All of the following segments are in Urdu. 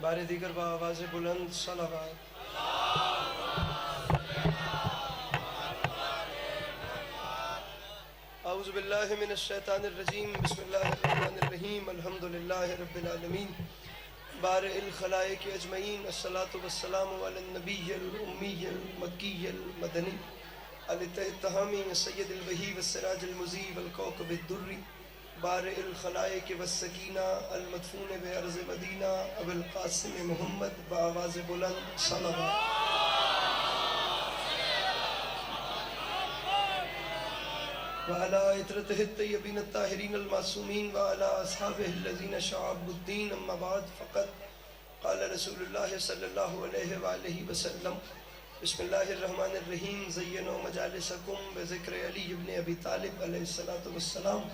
بار دیگر با آواز بلند صلوات۔ اعوذ باللہ من الشیطان الرجیم، بسم اللہ الرحمن الرحیم، الحمدللہ رب العالمین، بارئ الخلائق اجمعین، الصلاة والسلام علی النبی الامی المکی المدنی الاتحامی سید الوحی والسراج المضیء والکوکب الدری، بارئ الخلائق والسکینہ المدفون بارض مدینہ ابو القاسم محمد بآواز بلند صلوات۔ وعلى عطرته الطيبين الطاهرين المعصومين وعلى أصحابه الذين شعبوا الدين، أما بعد، فقد قال رسول الله صلى الله عليه وآله وسلم، بسم الله الرحمن الرحيم، زينوا مجالسكم بذكر علي بن ابی طالب علیہ الصلاۃ والسلام۔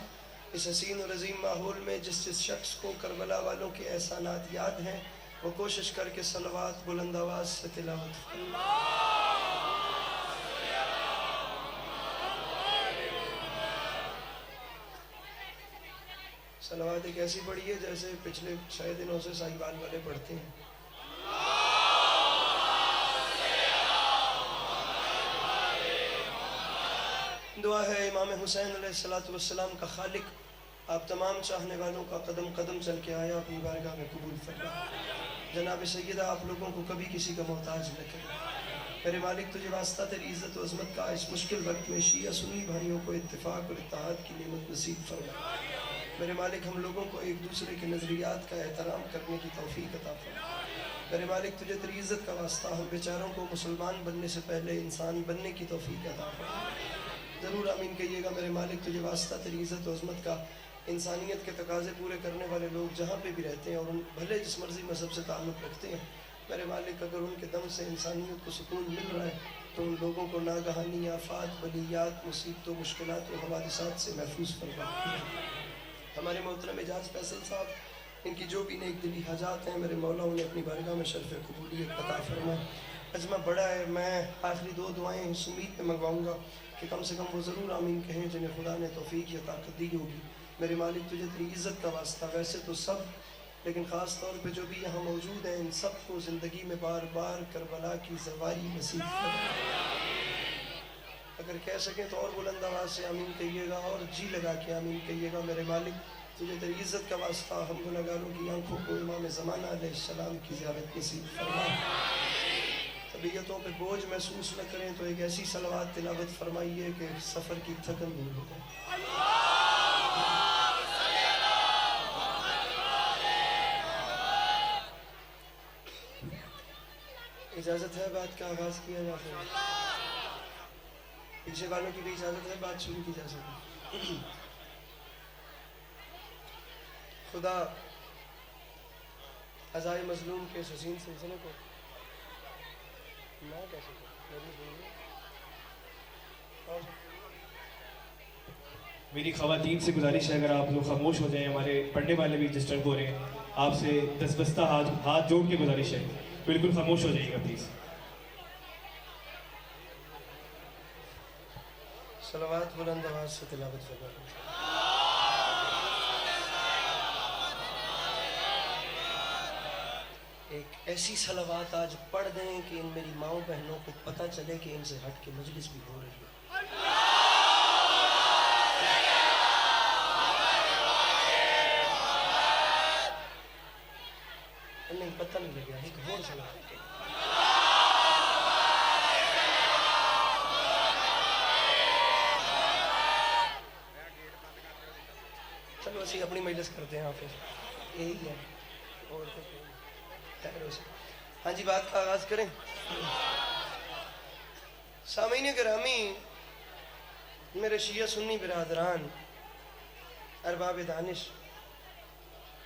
اس حسین اور عظیم ماحول میں جس شخص کو کربلا والوں کے احسانات یاد ہیں، وہ کوشش کر کے صلوات بلند آواز سے تلاوت فرمائے۔ صلوات ایک ایسی پڑھی ہے جیسے پچھلے 6 دنوں سے ساہیوال والے پڑھتے ہیں۔ دعا ہے امام حسین علیہ السلام کا خالق آپ تمام چاہنے والوں کا قدم قدم چل کے آیا، اپنی بارگاہ میں قبول فرما۔ جناب سیدہ آپ لوگوں کو کبھی کسی کا محتاج نہ کرے۔ میرے مالک تجھے واسطہ تیری عزت و عظمت کا اس مشکل وقت میں شیعہ سنی بھائیوں کو اتفاق اور اتحاد کی نعمت نصیب فرما۔ میرے مالک ہم لوگوں کو ایک دوسرے کے نظریات کا احترام کرنے کی توفیق عطا فرما۔ میرے مالک تجھے تیری عزت کا واسطہ ہم بیچاروں کو مسلمان بننے سے پہلے انسان بننے کی توفیق عطا فرما۔ ضرور آمین کہیے گا۔ میرے مالک تجھے واسطہ تیری عزت و عظمت کا انسانیت کے تقاضے پورے کرنے والے لوگ جہاں پہ بھی رہتے ہیں اور ان بھلے جس مرضی مذہب سے تعلق رکھتے ہیں، میرے مالک اگر ان کے دم سے انسانیت کو سکون مل رہا ہے تو ان لوگوں کو ناگہانی آفات، بلیات، مصیبتوں، مشکلات و حوادثات سے محفوظ فرما۔ ہمارے محترم اعجاز فیصل صاحب، ان کی جو بھی نیک دلی حاجات ہیں، میرے مولا انہیں اپنی بارگاہ میں شرف قبولیت عطا فرما۔ اجمع بڑا ہے، میں آخری 2 دعائیں اس امید پہ منگواؤں گا کہ کم سے کم وہ ضرور آمین کہیں جنہیں خدا نے توفیق یا طاقت دی ہوگی۔ میرے مالک تجھے تیری عزت کا واسطہ، ویسے تو سب لیکن خاص طور پہ جو بھی یہاں موجود ہیں، ان سب کو زندگی میں بار بار کربلا کی زواری نصیب فرما۔ اگر کہہ سکیں تو اور بلند آواز سے آمین کہیے گا، اور جی لگا کے آمین کہیے گا۔ میرے مالک تجھے تیری عزت کا واسطہ ہم گناہگاروں کی آنکھوں کو امام زمانہ علیہ السلام کی زیارت نصیب فرما۔ طبیعتوں پہ بوجھ محسوس نہ کریں تو ایک ایسی صلوات تلاوت فرمائیے کہ سفر کی تھکن دور ہو جائے۔ اجازت ہے بات کا آغاز کیا جا سکے؟ پیچھے والوں کی بھی اجازت ہے بات شروع کی جا سکے؟ خدا عزائے مظلوم کے اس حسین سلسلے کو نہ کہہ سکے۔ میری خواتین سے گزارش ہے اگر آپ لوگ خاموش ہو جائیں، ہمارے پڑھنے والے بھی ڈسٹرب ہو رہے ہیں، آپ سے دستبستہ ہاتھ جوڑ کے گزارش ہے، بالکل خاموش ہو جائیے گا پلیز۔ صلوات بلند آواز سے تلاوت فرمائیں۔ ایک ایسی صلوات آج پڑھ دیں کہ ان میری ماؤں بہنوں کو پتہ چلے کہ ان سے ہٹ کے مجلس بھی ہو رہی ہے۔ نہیں پتہ نہیں لگا، ایک اور صلوات۔ چلو اسی اپنی مجلس کرتے ہیں حافظ، یہی ہے اور ہاں جی بات کا آغاز کریں۔ سامعین گرامی، میرے شیعہ سنی برادران، ارباب دانش،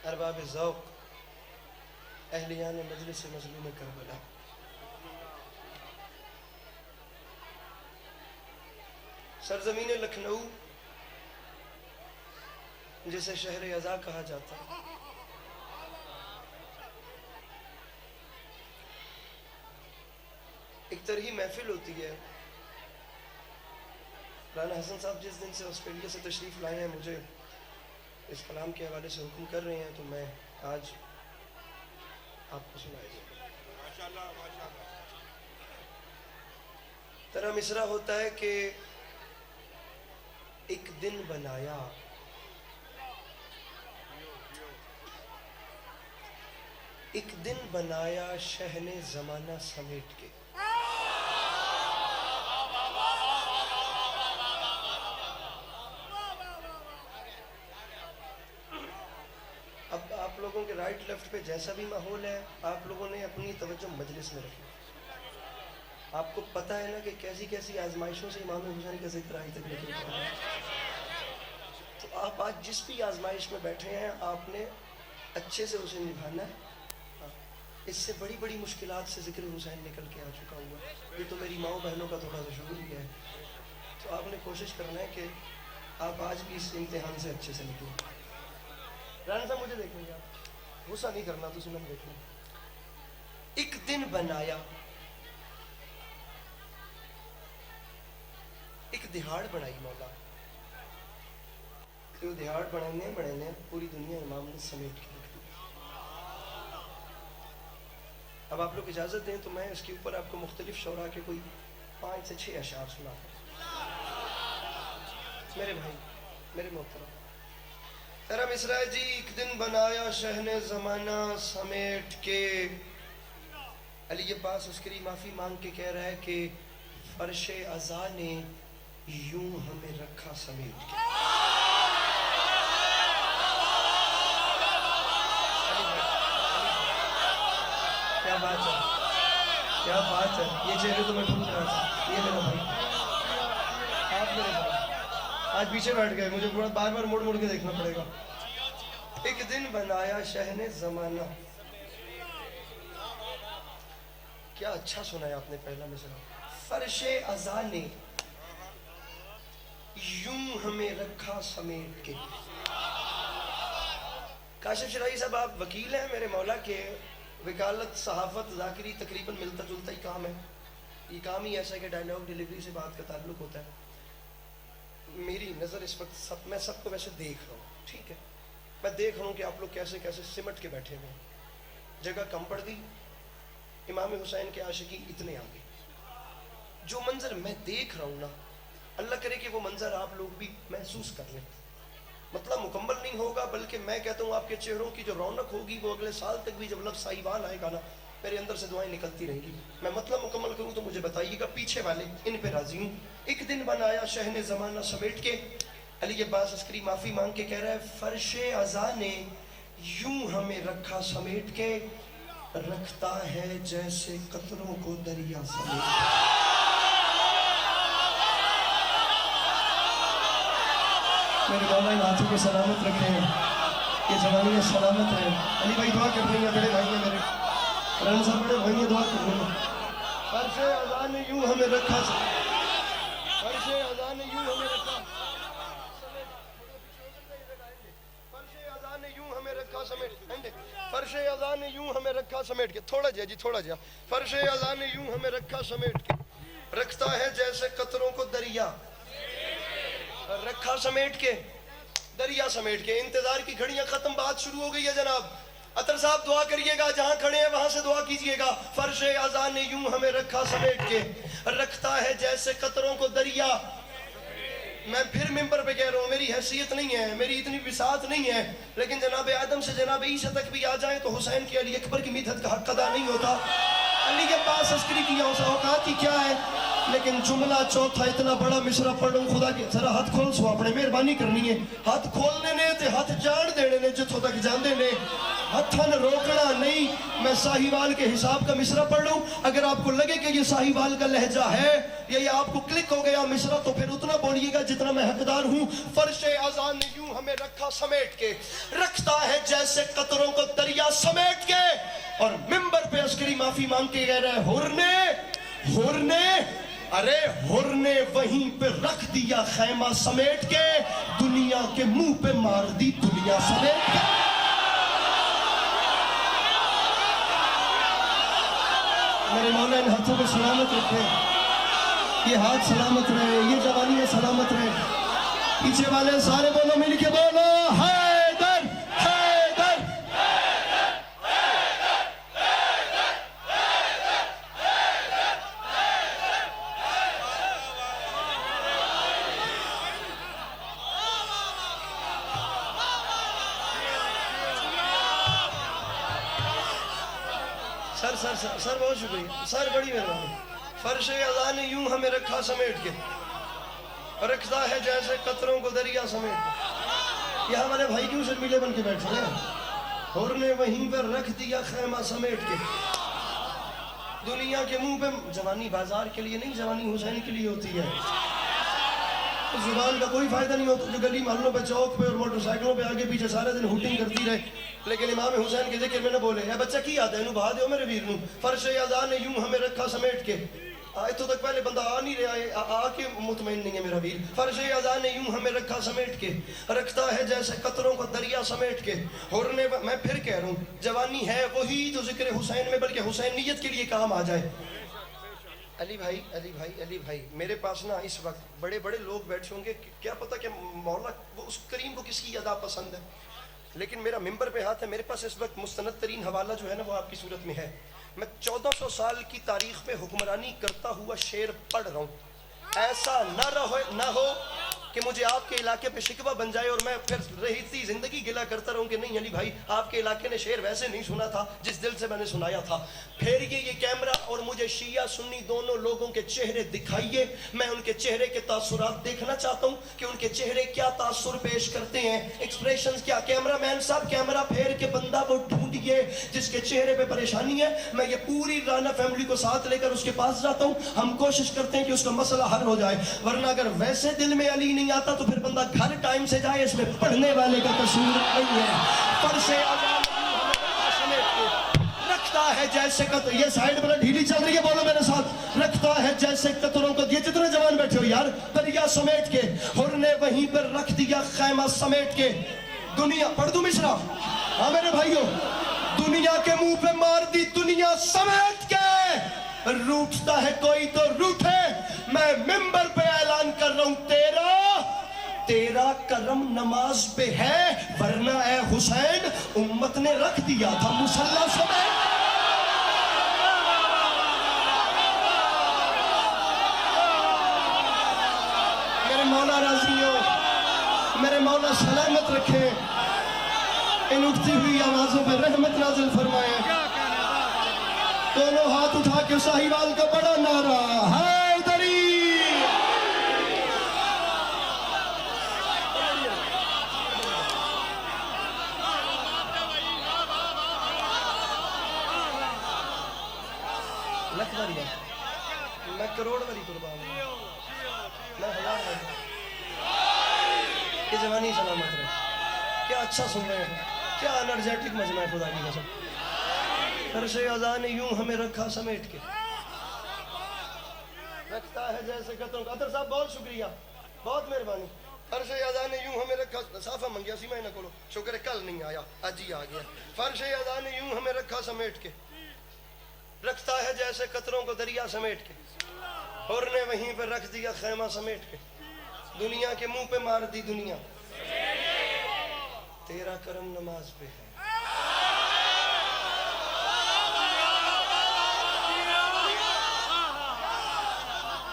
ارباب ذوق، اہلیان مجلس مظلوم کربلا، سرزمین لکھنؤ جسے شہر عزا کہا جاتا ہے، ایک طرح محفل ہوتی ہے۔ رانا حسن صاحب جس دن سے آسٹریلیا سے تشریف لائے ہیں، مجھے اس کلام کے حوالے سے حکم کر رہے ہیں، تو میں آج آپ کو سنائے گا. ترا مصرع ہوتا ہے کہ ایک دن بنایا شہ نے زمانہ سمیٹ کے. اب آپ لوگوں کے رائٹ لیفٹ پہ جیسا بھی ماحول ہے آپ لوگوں نے اپنی توجہ مجلس میں رکھی. آپ کو پتہ ہے نا کہ کیسی کیسی آزمائشوں سے امام حسین کا ذکر آج تک نہیں کیا. تو آپ آج جس بھی آزمائش میں بیٹھے ہیں آپ نے اچھے سے اسے نبھانا ہے. اس سے بڑی بڑی مشکلات سے ذکر حسین نکل کے آ چکا ہوا ہے. یہ تو میری ماؤں بہنوں کا تھوڑا سا شعور ہی ہے. تو آپ نے کوشش کرنا ہے کہ آپ آج بھی اس امتحان سے اچھے سے نکلیں. رانا صاحب مجھے دیکھیں گے, آپ غصہ نہیں کرنا, تو سنم دیکھیں. ایک دن بنایا, ایک دہاڑ بنائی مولا. تو دہاڑ بڑھنے پوری دنیا امام نے سمیٹ کے رکھ دی. اب آپ لوگ اجازت دیں تو میں اس کے اوپر آپ کو مختلف شعراء کے کوئی 5 سے 6 اشعار سنا دوں. میرے بھائی, میرے محترم, تیرا مصرع ہے جی. ایک دن بنایا شہ نے زمانہ سمیٹ کے. علی عباس عسکری معافی مانگ کے کہہ رہا ہے کہ فرش عزا نے یوں ہمیں رکھا سمیٹ کے. کیا بات ہے, کیا بات ہے. یہ چہرے تو میں ڈھونڈ رہا تھا. یہ میرا بھائی, آپ میرے بھائی. آج پیچھے بیٹھ گئے, مجھے بار بار موڑ موڑ کے دیکھنا پڑے گا. ایک دن بنایا شہ نے زمانہ. کیا اچھا سنا ہے آپ نے پہلا مصرع. فرش عزا نے یوں ہمیں رکھا سمیٹ کے. کاشف شرائی صاحب آپ وکیل ہیں میرے مولا کے. وکالت, صحافت, ذاکری تقریباً ملتا جلتا ہی کام ہے. یہ کام ہی ایسا ہے کہ ڈائیلاگ ڈیلیوری سے بات کا تعلق ہوتا ہے. میری نظر اس وقت میں سب کو ویسے دیکھ رہا ہوں, ٹھیک ہے. میں دیکھ رہا ہوں کہ آپ لوگ کیسے کیسے سمٹ کے بیٹھے ہوئے ہیں. جگہ کم پڑ گئی, امام حسین کے عاشقین اتنے آگے. جو منظر میں دیکھ رہا ہوں نا, اللہ کرے کہ وہ منظر آپ لوگ بھی محسوس کر لیں. مطلب مکمل نہیں ہوگا, بلکہ میں کہتا ہوں آپ کے چہروں کی جو رونق ہوگی وہ اگلے سال تک بھی جب لفظ ساہیوال آئے گا نا, میرے اندر سے دعائیں نکلتی رہیں گی. میں مطلب مکمل کروں تو مجھے بتائیے گا. پیچھے والے ان پہ راضی ہوں. ایک دن بنایا شہ نے زمانہ سمیٹ کے. علی عباس عسکری معافی مانگ کے کہہ رہا ہے فرش عزا نے یوں ہمیں رکھا سمیٹ کے. رکھتا ہے جیسے قطروں کو دریا سمیٹ. میرے مولا ان ہاتھوں کو سلامت رکھیں, یہ جوانی سلامت رہے. علی بھائی دعا کر رہی ہیں, بڑے بھائی ہیں میرے. رانا صاحب بڑے بھائی ہیں, دعا کر رہی ہیں. فرش عزا نے یوں ہمیں رکھا, فرش عزا نے یوں ہمیں رکھا, فرش عزا نے یوں ہمیں رکھا سمیٹ. فرش عزا نے یوں ہمیں رکھا سمیٹ کے. تھوڑا جا جی, تھوڑا جا. فرش عزا نے یوں ہمیں رکھا سمیٹ کے. رکھتا ہے جیسے قطروں کو دریا, رکھا سمیٹ کے, دریا سمیٹ کے. انتظار کی گھڑیاں ختم, بات شروع ہو گئی ہے جناب. عطر صاحب دعا کریے گا, جہاں کھڑے ہیں وہاں سے دعا کیجئے گا. فرش عزا نے یوں ہمیں رکھا سمیٹ کے. رکھتا ہے جیسے قطروں کو دریا. میں پھر ممبر پہ کہہ رہا ہوں, میری حیثیت نہیں ہے, میری اتنی وسعت نہیں ہے, لیکن جناب آدم سے جناب عیسیٰ تک بھی آ جائیں تو حسین کے علی اکبر کی مدحت کا حق ادا نہیں ہوتا. علی کے پاس عسکری کی اوقات ہی کیا ہے. لیکن جملہ چوتھا اتنا بڑا مصرع پڑھوں, خدا کے ذرا ہاتھ کھول سو, اپنے مہربانی کرنی ہے. ہاتھ کھولنے نے تے ہاتھ جان دینے نے, جتھوں تک جاندے نے ہتھن روکنا نہیں. میں ساہیوال کے حساب کا مصرع پڑھ لوں, اگر آپ کو لگے کہ یہ ساہیوال کا لہجہ ہے یا یہ آپ کو کلک ہو گیا مصرع, تو پھر اتنا بولیے گا جتنا میں حقدار ہوں. فرش عزا نے یوں ہمیں رکھا سمیٹ کے. رکھتا ہے جیسے قطروں کو دریا سمیٹ کے. اور ممبر پہ عسکری معافی مانگ کے کہہ رہے ہرنے, ارے ہر نے وہیں پہ رکھ دیا خیمہ سمیٹ کے. دنیا کے منہ پہ مار دی دنیا سمیٹ کے. میرے مولا ان ہاتھوں کو سلامت رکھے, یہ ہاتھ سلامت رہے, یہ جوانی سلامت رہے. پیچھے والے سارے بولو, مل کے بولو, حیدر حیدر. سر بہت شکریہ سر، بڑی مہربانی۔ فرش اذا نے یوں ہمیں رکھا سمیٹ کے، رکھتا ہے جیسے قطروں کو دریا سمیٹ کے۔ یہ ہمارے بھائی کیوں شرمیلے بن کے بیٹھے ہیں؟ اور نے وہیں پر رکھ دیا خیمہ سمیٹ کے، دنیا کے منہ پہ۔ جوانی بازار کے لیے نہیں، جوانی حسین کے لیے ہوتی ہے۔ زبان کا کوئی فائدہ نہیں ہوتا جو گلی محلوں پہ، چوک پہ اور موٹر سائیکلوں پہ آگے پیچھے سارے دن ہوٹنگ کرتی رہے، لیکن امام حسین کے ذکر میں نہ بولے۔ اے بچہ کی یاد ہے، انہوں بہا دیو میرے ویر نوں۔ فرش اذا نے یوں ہمیں رکھا سمیٹ کے، اتوں تک پہلے بندہ آ نہیں رہا ہے، آ کے مطمئن نہیں ہے میرا ویر۔ فرش اذا نے یوں ہمیں رکھا سمیٹ کے، رکھتا ہے جیسے قطروں کو دریا سمیٹ کے۔ اور نے میں پھر کہہ رہا ہوں، جوانی ہے وہی جو ذکر حسین میں بلکہ حسینیت کے لیے کام آ جائے۔ علی بھائی میرے پاس نا اس وقت بڑے بڑے لوگ بیٹھے ہوں گے، کیا پتہ کہ مولا وہ اس کریم کو کس کی ادا پسند ہے، لیکن میرا ممبر پہ ہاتھ ہے، میرے پاس اس وقت مستند ترین حوالہ جو ہے نا وہ آپ کی صورت میں ہے۔ میں 1400 سال کی تاریخ میں حکمرانی کرتا ہوا شعر پڑھ رہا ہوں۔ ایسا نہ ہو کہ مجھے آپ کے علاقے پہ شکوہ بن جائے اور میں پھر رہتی زندگی گلا کرتا رہوں کہ نہیں علی بھائی آپ کے علاقے نے شعر ویسے نہیں سنا تھا جس دل سے میں نے سنایا تھا۔ پھر یہ کیمرہ اور مجھے شیعہ سنی دونوں لوگوں کے چہرے دکھائیے، میں ان کے چہرے کے تاثرات دیکھنا چاہتا ہوں کہ ان کے چہرے کیا تاثر پیش کرتے ہیں، ایکسپریشنز کیا۔ کیمرہ مین صاحب کیمرہ پھیر کے بندہ وہ ڈھونڈیے جس کے چہرے پہ پریشانی ہے۔ میں یہ پوری رانا فیملی کو ساتھ لے کر اس کے پاس جاتا ہوں، ہم کوشش کرتے ہیں کہ اس کا مسئلہ حل ہو جائے، ورنہ اگر ویسے دل میں علی نہیں آتا تو پھر بندہ گھر ٹائم سے جائے، اس میں پڑھنے والے کا قصور نہیں ہے۔ فرش اذا رکھتا ہے جیسے قطر، یہ سائیڈ پر ڈھیلی چل رہی ہے، بولو میرے ساتھ، رکھتا ہے جیسے قطروں کو، یہ جتنے جوان بیٹھے ہو یار، دریا سمیٹ کے، اور نے وہیں پر رکھ دیا خیمہ سمیٹ کے۔ دنیا پڑھ دوں مشرا؟ ہاں میرے بھائیوں، دنیا کے منہ پہ مار دی دنیا سمیٹ کے، روٹتا ہے کوئی تو روٹے، میں ممبر پہ اعلان کر رہا ہوں تیرا کرم نماز پہ ہے، ورنہ اے حسین امت نے رکھ دیا تھا مصلی سمیٹ۔ میرے مولا راضی ہو، میرے مولا سلامت رکھے، ان اٹھتی ہوئی آوازوں پہ رحمت نازل فرمائے۔ دونوں ہاتھ اٹھا کے ساہیوال کا بڑا نعرہ حیدری۔ لکھ والی ہے، میں کروڑ والی قربان ہوں، میں ہزار والی۔ یہ جوانی سلامت رہے، کیا اچھا سن رہے ہیں، کیا انرجیٹک مجمع ہے خدا کی قسم۔ فرش اذا نے یوں ہمیں رکھا سمیٹ کے، رکھتا ہے جیسے قطروں کا۔ عطر صاحب بہت شکریہ، بہت مہربانی۔ فرش اذا نے یوں ہمیں رکھا، صافہ منگیا سی میں نہ کولو، شکر ہے کل نہیں آیا آج ہی آ گیا۔ فرش اذا نے یوں ہمیں رکھا سمیٹ کے، رکھتا ہے جیسے قطروں کو دریا سمیٹ کے، اور نے وہیں پہ رکھ دیا خیمہ سمیٹ کے، دنیا کے منہ پہ مار دی دنیا، تیرا کرم نماز پہ ہے۔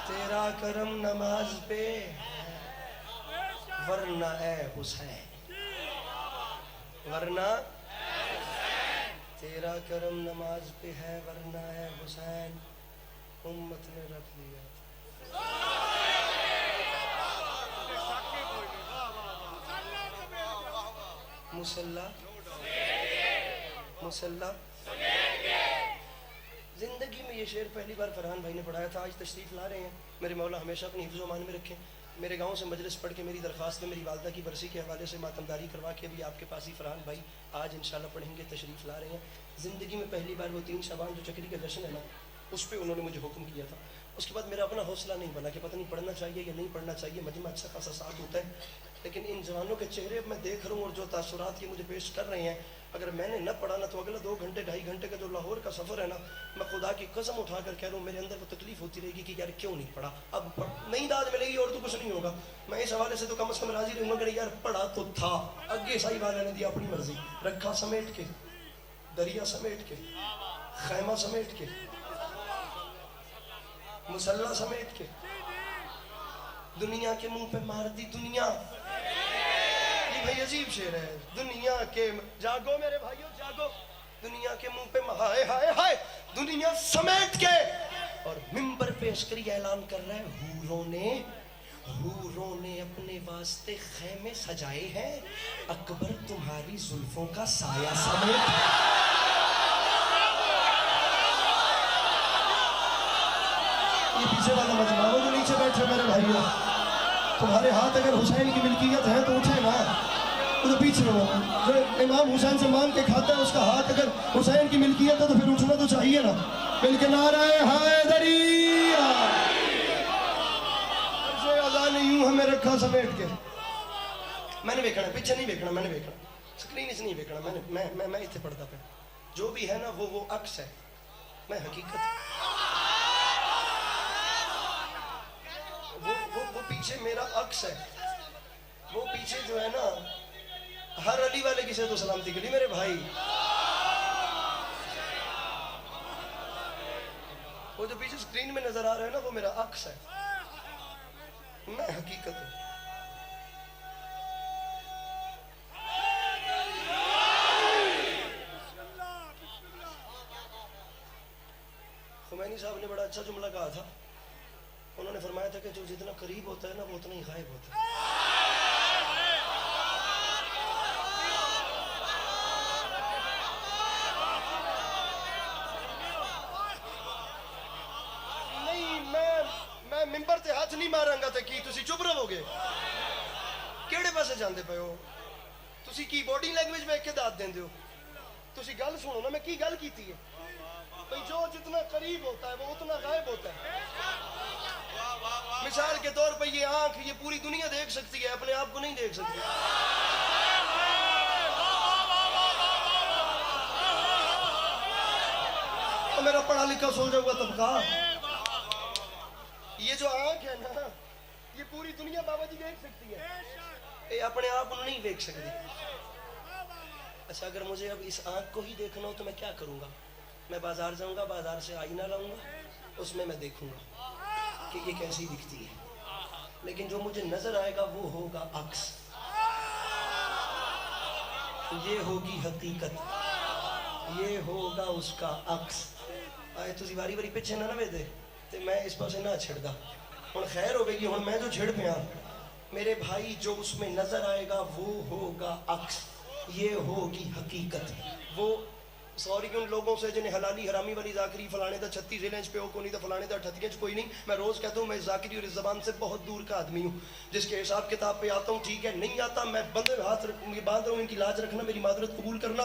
تیرا کرم نماز پہ ہے، ورنہ اے حسین، ورنہ تیرا کرم نماز پہ ہے، ورنہ اے حسین امت نے رکھ دیا۔ مسلح زندگی میں یہ شعر پہلی بار فرحان بھائی نے پڑھایا تھا، آج تشریف لا رہے ہیں۔ میرے مولا ہمیشہ اپنی حفظ و امان میں رکھیں۔ میرے گاؤں سے مجلس پڑھ کے میری درخواست ہے، میری والدہ کی برسی کے حوالے سے ماتمداری کروا کے ابھی آپ کے پاس ہی فرحان بھائی آج انشاءاللہ پڑھیں گے، تشریف لا رہے ہیں۔ زندگی میں پہلی بار وہ 3 شعبان جو چکری کا جشن ہے نا، اس پہ انہوں نے مجھے حکم کیا تھا۔ اس کے بعد میرا اپنا حوصلہ نہیں بنا کہ پتہ نہیں پڑھنا چاہیے یا نہیں پڑھنا چاہیے، مجمع اچھا خاصا ساتھ ہوتا ہے، لیکن ان جوانوں کے چہرے اب میں دیکھ رہا ہوں اور جو تاثرات یہ مجھے پیش کر رہے ہیں، اگر میں نے نہ پڑھا نا تو اگلا 2 گھنٹے 2.5 گھنٹے کا جو لاہور کا سفر ہے نا، میں خدا کی قسم اٹھا کر کہہ رہا ہوں میرے اندر وہ تکلیف ہوتی رہے گی کہ یار کیوں نہیں پڑھا، اب نہیں داد ملے گی اور تو کچھ نہیں ہوگا۔ میں اس حوالے سے تو کم از کم راضی رہوں گا کہ یار پڑھا تو تھا، اگے صحیح والا نے دیا اپنی مرضی، رکھا سمیٹ کے، دریا سمیٹ کے، خیمہ سمیٹ کے، مسلح سمیٹ کے، دنیا کے منہ پہ مار دی دنیا۔ یہ بھائی عجیب شعر ہے، دنیا کے جاگو میرے بھائیو جاگو، دنیا کے منہ پہ ہائے ہائے ہائے دنیا سمیٹ کے اور منبر پہ عسکری اعلان کر رہا ہے حوروں نے اپنے واسطے خیمے سجائے ہیں، اکبر تمہاری زلفوں کا سایہ سمیت۔ یہ پیچھے والا مجمع وہ جو نیچے بیٹھے میرے بھائیوں، تمہارے ہاتھ اگر حسین کی ملکیت ہے تو اٹھے نا، وہ تو پیچھے ہو، جو امام حسین سے مانگ کے کھاتا ہے اس کا ہاتھ اگر حسین کی ملکیت ہے تو پھر اٹھنا تو چاہیے نا، مل کے نعرہ حیدری۔ یوں ہمیں رکھا سمیٹ کے، میں نے دیکھنا پیچھے نہیں دیکھنا، میں نے دیکھنا سکرین اس نہیں دیکھنا، میں اتنے پڑھتا پہ جو بھی ہے نا وہ عکس ہے، میں حقیقت وہ پیچھے میرا عکس ہے، وہ پیچھے جو ہے نا ہر علی والے کی صحت و سلامتی کے لیے میرے بھائی، وہ جو پیچھے سکرین میں نظر آ رہا ہے نا وہ میرا عکس ہے، میں حقیقت ہوں۔ خمینی صاحب نے بڑا اچھا جملہ کہا تھا، انہوں نے فرمایا تھا کہ جو جتنا قریب ہوتا ہے نا وہ اتنا ہی غائب ہوتا ہے۔ میں ممبر تے ہاتھ نہیں ماراں گا تے کی تسی چپ رہو گے؟ کیڑے پاسے جاندے پے ہو تسی؟ کی باڈی لینگویج میں کے داد دیندے ہو؟ تسی گل سنو نا، میں کی گل کیتی ہے بھئی جو جتنا قریب ہوتا ہے وہ اتنا غائب ہوتا ہے۔ مثال کے طور پہ یہ آنکھ یہ پوری دنیا دیکھ سکتی ہے، اپنے آپ کو نہیں دیکھ سکتی۔ تو میرا پڑھا لکھا سوچا ہوا طبقہ، یہ جو آنکھ ہے نا یہ پوری دنیا بابا جی دیکھ سکتی ہے، یہ اپنے آپ کو نہیں دیکھ سکتی۔ اچھا اگر مجھے اب اس آنکھ کو ہی دیکھنا ہو تو میں کیا کروں گا؟ میں بازار جاؤں گا، بازار سے آئینہ لاؤں گا، اس میں دیکھوں گا کہ یہ کیسی دکھتی ہے، لیکن جو مجھے نظر آئے گا وہ ہوگا عکس، یہ ہوگی حقیقت، یہ ہوگا اس کا عکس۔ آئے تسی واری واری پیچھے نہ نوے دے تے میں اس پاسے نہ چھڑ دا، ہن خیر ہوگی کہ ہن میں جو چھڑ پیا میرے بھائی، جو اس میں نظر آئے گا وہ ہوگا عکس، یہ ہوگی حقیقت۔ وہ سوری کہ ان لوگوں سے جنہیں حلالی حرامی والی ذاکری فلانے دا 36 ضلع پہ ہو کو نہیں، دا فلانے دا 38 کوئی نہیں، میں روز کہتا ہوں میں اس ذاکری اور اس زبان سے بہت دور کا آدمی ہوں، جس کے حساب کتاب پہ آتا ہوں ٹھیک ہے، نہیں آتا میں بندے ہاتھ باندھ رہا ہوں، ان کی لاج رکھنا، میری معذرت قبول کرنا۔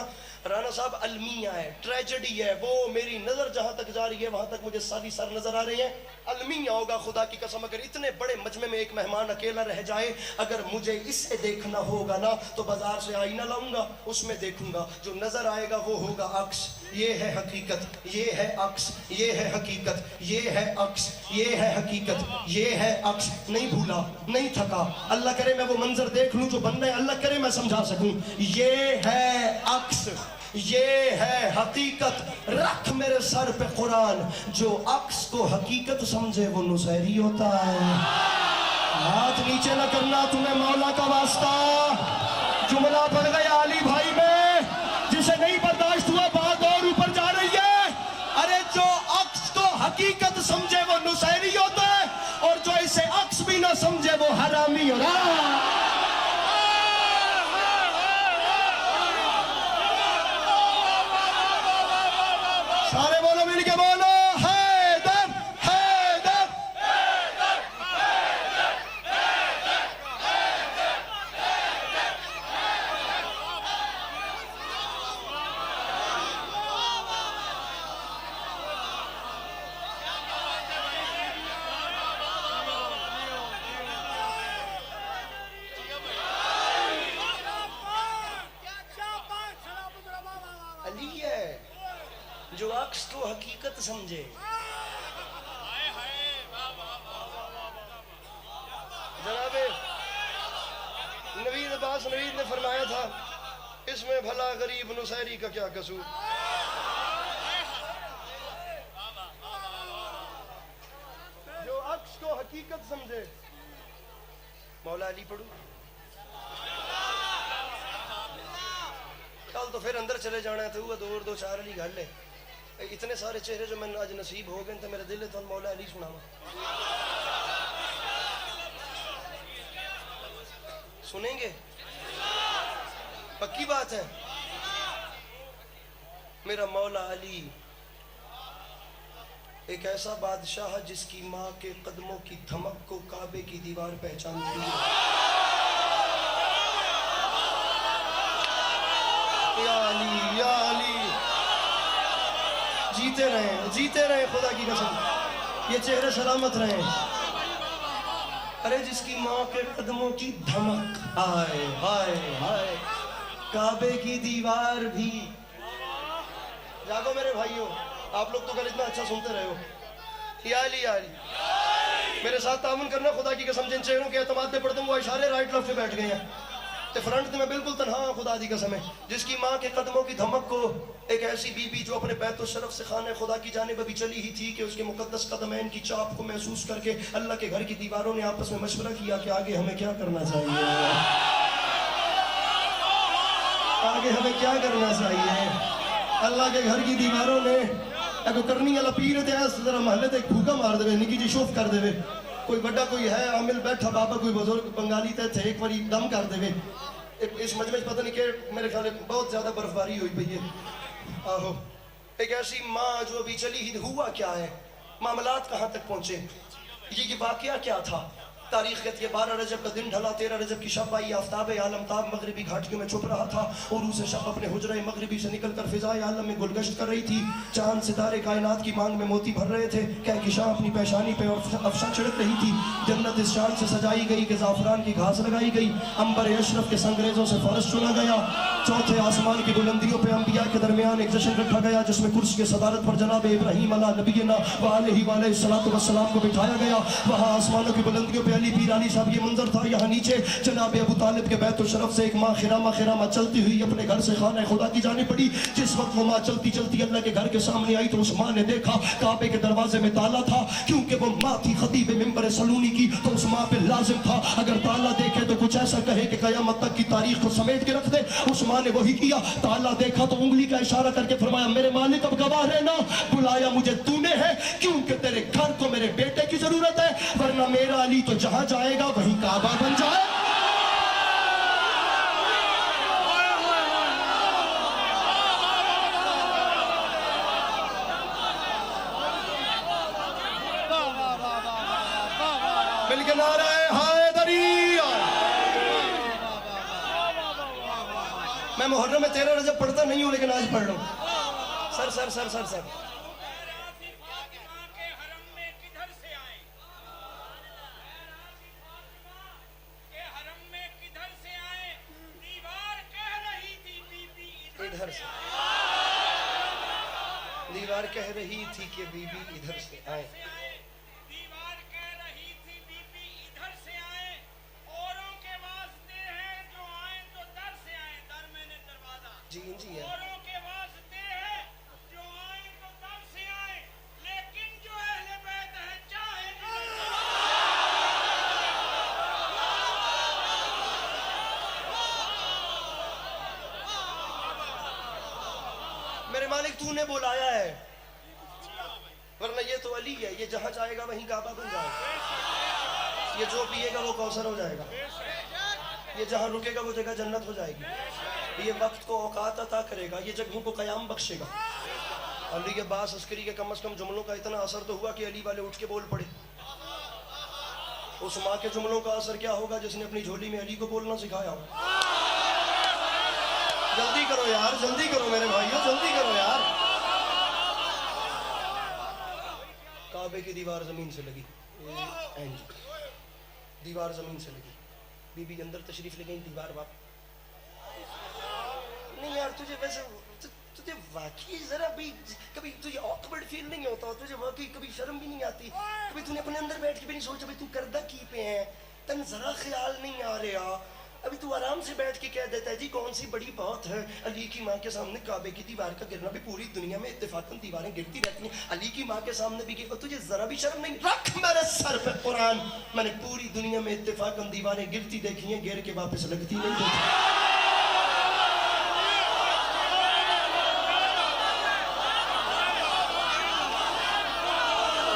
رانا صاحب المیہ ہے، ٹریجڈی ہے، وہ میری نظر جہاں تک جا رہی ہے وہاں تک مجھے ساری سر نظر آ رہے ہیں، المیہ ہوگا خدا کی قسم۔ اگر اتنے بڑے مجمع میں ایک مہمان اکیلا رہ جائے، اگر مجھے اسے دیکھنا ہوگا نا تو بازار سے آئینہ لاؤں گا، اس میں دیکھوں گا، جو نظر آئے گا وہ ہوگا عکس، یہ ہے حقیقت، یہ ہے عکس، یہ ہے حقیقت، یہ ہے عکس، یہ ہے حقیقت، یہ ہے عکس۔ نہیں بھولا، نہیں تھکا، اللہ کرے میں وہ منظر دیکھ لوں جو بننا ہے، اللہ کرے میں سمجھا سکوں، یہ ہے عکس، یہ ہے حقیقت۔ رکھ میرے سر پہ قرآن، جو عکس کو حقیقت سمجھے وہ نصیری ہوتا ہے۔ ہاتھ نیچے نہ کرنا تمہیں مولا کا واسطہ، جملہ پڑھ گیا علی بھائی میں، جسے نہیں برداشت ہوا بات اور اوپر جا رہی ہے۔ ارے جو عکس کو حقیقت سمجھے وہ نصیری ہوتا ہے، اور جو اسے عکس بھی نہ سمجھے وہ حرامی ہوتا ہے۔ سارے بولو، مل کے بولو، حیدر حیدر علی ہے جو عکس کو حقیقت سمجھے۔ جناب نوید عباس نوید نے فرمایا تھا، اس میں بھلا غریب نصیری کا کیا قصور۔ جو عکس کو حقیقت سمجھے، مولا علی پڑھو، کل تو پھر اندر چلے جانا ہے، تو وہ دو چار علی گل ہے، اتنے سارے چہرے جو میں آج نصیب ہو گئے تو میرے دل تو مولا علی سناوا سنیں گے پکی بات ہے میرا مولا علی ایک ایسا بادشاہ جس کی ماں کے قدموں کی دھمک کو کعبے کی دیوار پہچانتی ہے یا علی یا علی جیتے رہیں خدا کی قسم یہ چہرے سلامت رہیں ارے جس کی ماں کے قدموں کی دھمک ہائے ہائے ہائے کعبے کی دیوار بھی جاگو میرے بھائیوں آپ لوگ تو کل اتنا اچھا سنتے رہے ہو یا علی یا علی میرے ساتھ تعاون کرنا خدا کی قسم جن چہروں کے اعتماد پہ پڑھتا ہوں وہ اشارے رائٹ لفٹ پہ بیٹھ گئے ہیں تے فرنٹ میں بالکل تنہا ہوں خدا دی قسم ہے جس کی ماں کے قدموں کی دھمک کو ایک ایسی بی بی جو اپنے بیت الشرف سے خانہ خدا کی جانب ابھی چلی ہی تھی کہ اس کے مقدس قدمین کی چاپ کو محسوس کر کے اللہ کے گھر کی دیواروں نے آپس میں مشورہ کیا کہ آگے ہمیں کیا کرنا چاہیے آگے ہمیں کیا کرنا چاہیے اللہ کے گھر کی دیواروں نے اگر کرنی اللہ پیر تے ایس ذرا محلے تے ایک بھوکا مار دے نکی جی شوف کر دے کوئی بڑا کوئی ہے عامل بیٹھا بابا کوئی بزرگ بنگالی تے تھے ایک باری دم کر دے اس مجمع پتہ نہیں کہ میرے خیال بہت زیادہ برفباری ہوئی پئی ہے آہو ایک ایسی ماں جو ابھی چلی ہی ہوا کیا ہے معاملات کہاں تک پہنچے یہ واقعہ کیا تھا تاریخ کہتی ہے 12 رجب کا دن ڈھلا 13 رجب کی شب آئی آفتاب عالمتاب مغربی گھاٹیوں میں چھپ رہا تھا عروس شب اپنے حجرہ مغربی سے نکل کر فضائے عالم میں گلگشت کر رہی تھی چاند ستارے کائنات کی مانگ میں موتی بھر رہے تھے کہکشاں اپنی پیشانی پہ افشاں چھڑک رہی تھی جنت اس شان سے سجائی گئی کہ زعفران کی گھاس لگائی گئی عنبر اشرف کے سنگریزوں سے فرش چنا گیا چوتھے آسمان کی بلندیوں پہ انبیاء کے درمیان ایک جشن رکھا گیا جس میں کرس کے صدارت پر جناب ابراہیم علیہ نبینا وعلیہ السلام کو بٹھایا گیا وہاں آسمانوں کی بلندیوں پہ علی پیر علی صاحب یہ منظر تھا یہاں نیچے جناب ابو طالب کے بیت الشرف سے ایک ماں خرامہ چلتی ہوئی اپنے گھر سے خانہ خدا کی جانے پڑی جس وقت وہ ماں چلتی چلتی اللہ کے گھر کے سامنے آئی تو اس ماں نے دیکھا کعبے کے دروازے میں تالا تھا کیونکہ وہ ماں تھی خطیب منبر سلونی کی تو اس ماں پہ لازم تھا اگر تالا دیکھے تو کچھ ایسا کہے کہ قیامت تک کی تاریخ کو سمیٹ کے رکھ دے اس ماں نے وہی کیا تالا دیکھا تو انگلی کا اشارہ کر کے فرمایا میرے مالک اب گواہ رہنا بلایا مجھے تو نے ہے کیونکہ تیرے گھر کو میرے بیٹے کی ضرورت ہے ورنہ میرا علی تو جہاں جائے گا وہیں کعبہ بن جائے مل کے نعرہ حیدری میں محرم میں 13 رجب پڑھتا نہیں ہوں لیکن آج پڑھ رہا ہوں سر ادھر سے دیوار کہہ رہی تھی کہ بی بی ادھر سے آئے دیوار کہہ رہی تھی بی بی ادھر سے آئے اوروں کے واسطے ہیں جو آئیں تو در سے آئیں در میں نے دروازہ جی ہے اوروں کے واسطے ہیں جو آئیں تو در سے آئیں لیکن جو اہل بیت ہے چاہے میرے مالک تو نے بلایا ہے ورنہ یہ تو علی ہے یہ جہاں چاہے گا وہیں کعبہ بن جائے گا یہ جو پیے گا وہ کوثر ہو جائے گا یہ جہاں رکے گا وہ جگہ جنت ہو جائے گی یہ وقت کو اوقات عطا کرے گا یہ جگہوں کو قیام بخشے گا علی عباس عسکری کے کم از کم جملوں کا اتنا اثر تو ہوا کہ علی والے اٹھ کے بول پڑے اس ماں کے جملوں کا اثر کیا ہوگا جس نے اپنی جھولی میں علی کو بولنا سکھایا ہو جلدی کرو یار جلدی کرو میرے بھائیوں جلدی کرو یار کعبے کی دیوار زمین سے لگی دیوار زمین سے لگی بی بی اندر تشریف لے گئی دیوار باپ نہیں یار تجھے ویسے تجھے واقعی ذرا بھی کبھی تجھے آکورڈ فیل نہیں ہوتا تجھے واقعی کبھی شرم بھی نہیں آتی کبھی تو نے اپنے اندر بیٹھ کے بھی نہیں سوچا بھائی تو کردہ کی پہ ہے تن ذرا خیال نہیں آ رہا ابھی تو آرام سے بیٹھ کے کہہ دیتا ہے جی کون سی بڑی بات ہے علی کی ماں کے سامنے کعبے کی دیوار کا گرنا بھی پوری دنیا میں اتفاقاً دیواریں گرتی رہتی ہیں علی کی ماں کے سامنے بھی گر تجھے ذرا بھی شرم نہیں رکھ میرے سر پہ قرآن میں نے پوری دنیا میں اتفاقاً دیواریں گرتی دیکھی ہیں گر کے واپس لگتی نہیں دیکھی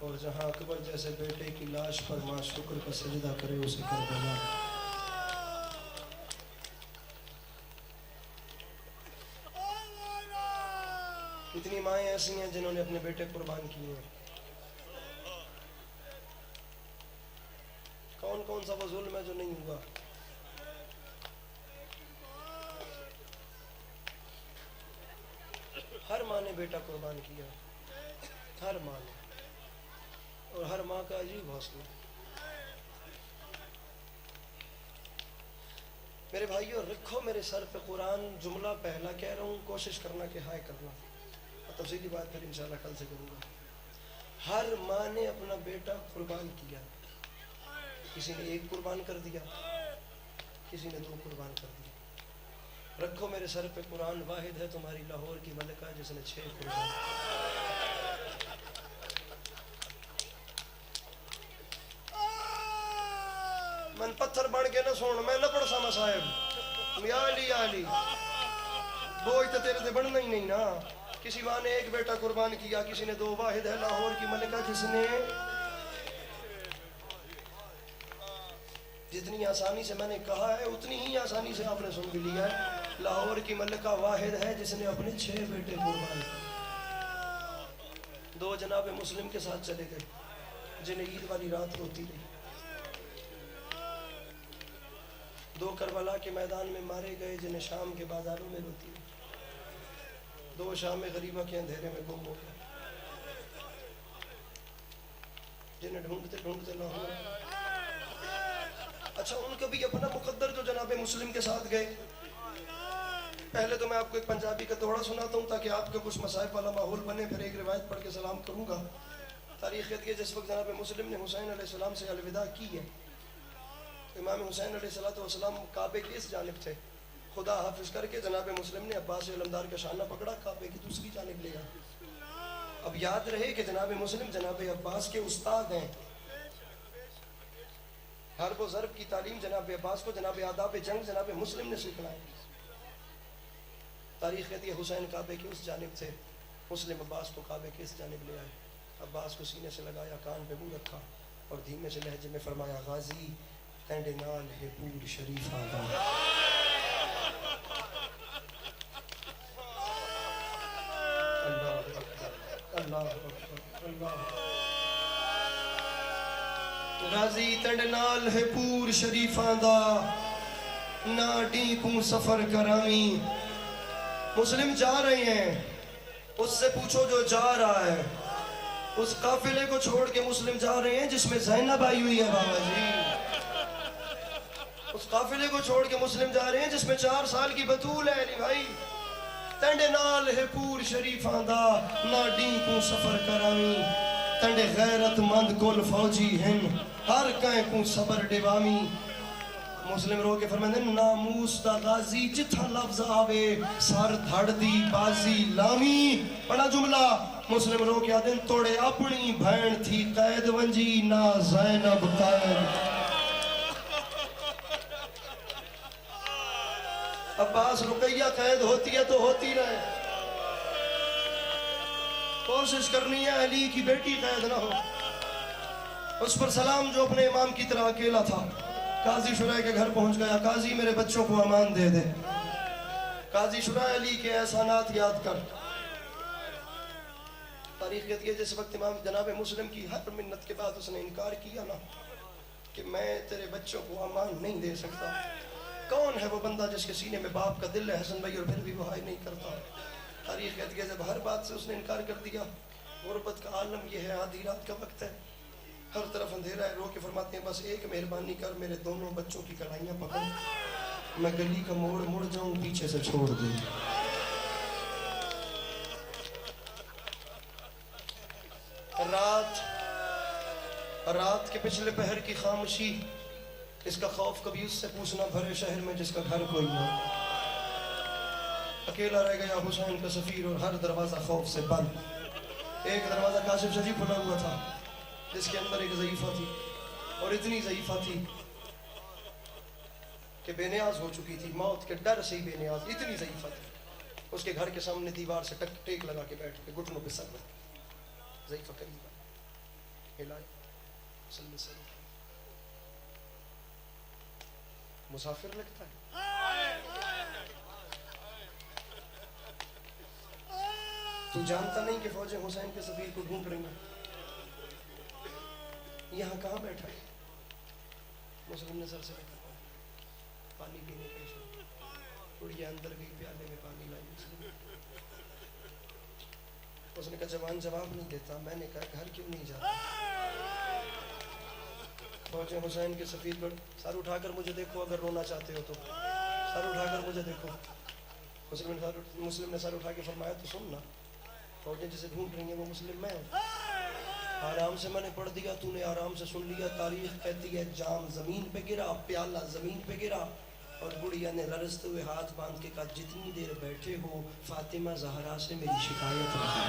اور جہاں اکبر جیسے بیٹے کی لاش پر ماں شکر کا سجدہ کرے اسے کربلا. کتنی مائیں ایسی ہیں جنہوں نے اپنے بیٹے قربان کیے ہیں. کون کون سا وہ ظلم ہے جو نہیں ہوا. ہر ماں نے بیٹا قربان کیا, ہر ماں نے, اور ہر ماں کا عجیب حوصلہ. میرے بھائیو رکھو میرے سر پہ قرآن, جملہ پہلا کہہ رہا ہوں, کوشش کرنا کہ ہائے کرنا, اور تفصیلی بات پھر انشاءاللہ کل سے کروں گا. ہر ماں نے اپنا بیٹا قربان کیا. کسی نے 1 قربان کر دیا, کسی نے 2 قربان کر دیا. رکھو میرے سر پہ قرآن, واحد ہے تمہاری لاہور کی ملکہ جس نے 6 قربان. من پتھر بن کے نہ سونا, میں نہ پڑھ سا صاحب, یا علی یا علی, بوجھ تو تیرے تے بننا ہی نہیں نا. کسی ماں نے 1 بیٹا قربان کیا, کسی نے 2. واحد ہے لاہور کی ملکہ جس نے, جتنی آسانی سے میں نے کہا ہے اتنی ہی آسانی سے آپ نے سن بھی لیا ہے. لاہور کی ملکہ واحد ہے جس نے اپنے 6 بیٹے قربان کیے. 2 جناب مسلم کے ساتھ چلے گئے جنہیں عید والی رات روتی رہی. 2 کربلا کے میدان میں مارے گئے جنہیں شام کے بازاروں میں روتی رہی. 2 شام غریبہ کے اندھیرے میں گم ہو گئے جنہیں ڈھونڈتے ڈھونڈتے لاہور. اچھا ان کا بھی اپنا مقدر جو جناب مسلم کے ساتھ گئے. پہلے تو میں آپ کو ایک پنجابی کا دوڑا سناتا ہوں تاکہ آپ کا کچھ مصائب والا ماحول بنے, پھر ایک روایت پڑھ کے سلام کروں گا. تاریخ یہ جس وقت جناب مسلم نے حسین علیہ السلام سے الوداع کی ہے, امام حسین علیہ السلام کعبے کی اس جانب تھے. خدا حافظ کر کے جناب مسلم نے عباس علمدار کا شانہ پکڑا, کعبے کی دوسری جانب لے گیا. اب یاد رہے کہ جناب مسلم جناب عباس کے استاد ہیں. حرب و ضرب کی تعلیم جناب عباس کو, جناب آداب جنگ جناب مسلم نے سکھلائی. تاریخ کہتی ہے حسین کعبے کی اس جانب تھے, مسلم عباس کو کعبے کی اس جانب لے آئے. عباس کو سینے سے لگایا, کان پہ منہ رکھا اور دھیمے سے لہجے میں فرمایا, غازی تینڈے نال ہے پور شریف آگا. اللہ اکبر, اللہ اکبر, اللہ. غازی تینڈے نال ہے پور شریف آگا, نہ ڈی کو سفر کرامی. مسلم جا رہے ہیں, اس سے پوچھو جو جا رہا ہے. اس قافلے کو چھوڑ کے مسلم جا رہے ہیں جس میں زینب آئی ہوئی ہے بابا جی. اس قافلے کو چھوڑ کے مسلم جا رہے ہیں جس میں 4 سال کی بطول ہے. علی بھائی تنڈے نال ہے پور شریف آندا, نہ ڈی کو سفر کرامی. تنڈے غیرت مند کل فوجی ہیں, ہر کہیں کو صبر ڈیوامی. مسلم رو کے فرمائے ناموس دا غازی جتھا لفظ آوے سر دھڑ دی بازی لامی. بڑا جملہ. مسلم رو کے آدن توڑے اپنی بھین تھی قید ونجی, نہ زینب قید. عباس رقیہ قید ہوتی ہے تو ہوتی رہے, کوشش کرنی ہے علی کی بیٹی قید نہ ہو. اس پر سلام جو اپنے امام کی طرح اکیلا تھا. قاضی شرح کے گھر پہنچ گیا, قاضی میرے بچوں کو امان دے دے. قاضی شرح علی کے احسانات یاد کر. تاریخ کہتی ہے جس وقت امام جناب مسلم کی ہر منت کے بعد اس نے انکار کیا نا کہ میں تیرے بچوں کو امان نہیں دے سکتا. کون ہے وہ بندہ جس کے سینے میں باپ کا دل ہے حسن بھائی, اور پھر بھی وہ ہائے نہیں کرتا. تاریخ کہتی ہے جب ہر بات سے اس نے انکار کر دیا. غربت کا عالم یہ ہے, آدھی رات کا وقت ہے, ہر طرف اندھیرا ہے. رو کے فرماتے ہیں بس ایک مہربانی کر, میرے دونوں بچوں کی کڑھائیاں پکڑ, میں گلی کا موڑ مڑ جاؤں, پیچھے سے چھوڑ دے. رات کے پچھلے پہر کی خاموشی, اس کا خوف کبھی اس سے پوچھنا بھرے شہر میں جس کا گھر کوئی نہ. اکیلا رہ گیا حسین کا سفیر اور ہر دروازہ خوف سے بند. ایک دروازہ کاشف شجی کھلا ہوا تھا جس کے اندر ایک ضعیفہ تھی, اور اتنی ضعیفہ تھی کہ بے نیاز ہو چکی تھی, موت کے ڈر سے ہی بے نیاز, اتنی ضعیفہ تھی. اس کے گھر کے سامنے دیوار سے ٹیک لگا کے بیٹھ کے گھٹنوں پہ سر رکھ, ضعیفہ قریب. ہلائے اصل میں سر اٹھائے. مسافر لگتا ہے. تو جانتا نہیں کہ فوجیں حسین کے سفیر کو ڈھونڈ رہی ہیں. یہاں کہاں بیٹھا ہے؟ مسلم نے سر سے کہا پانی پینے کا اشارہ. اڑیا اندر گئی, پیالے میں پانی لائی. اس نے کہا جوان جواب نہیں دیتا. میں نے کہا گھر کیوں نہیں جاتا؟ فوجیں حسین کے سفیر پر سر اٹھا کر مجھے دیکھو اگر رونا چاہتے ہو تو. سر اٹھا کر مجھے دیکھو. مسلم نے سر اٹھا کے فرمایا تو سن نا, فوجیں جسے ڈھونڈ رہی ہیں وہ مسلم میں ہوں. آرام سے میں نے پڑھ دیا, تو نے آرام سے سن لیا. تاریخ کہتی ہے جام زمین پہ گرا, پیالہ زمین پہ گرا, اور بڑھیا نے لرزتے ہوئے ہاتھ باندھ کے کہا جتنی دیر بیٹھے ہو فاطمہ زہرا سے میری شکایت رکھو.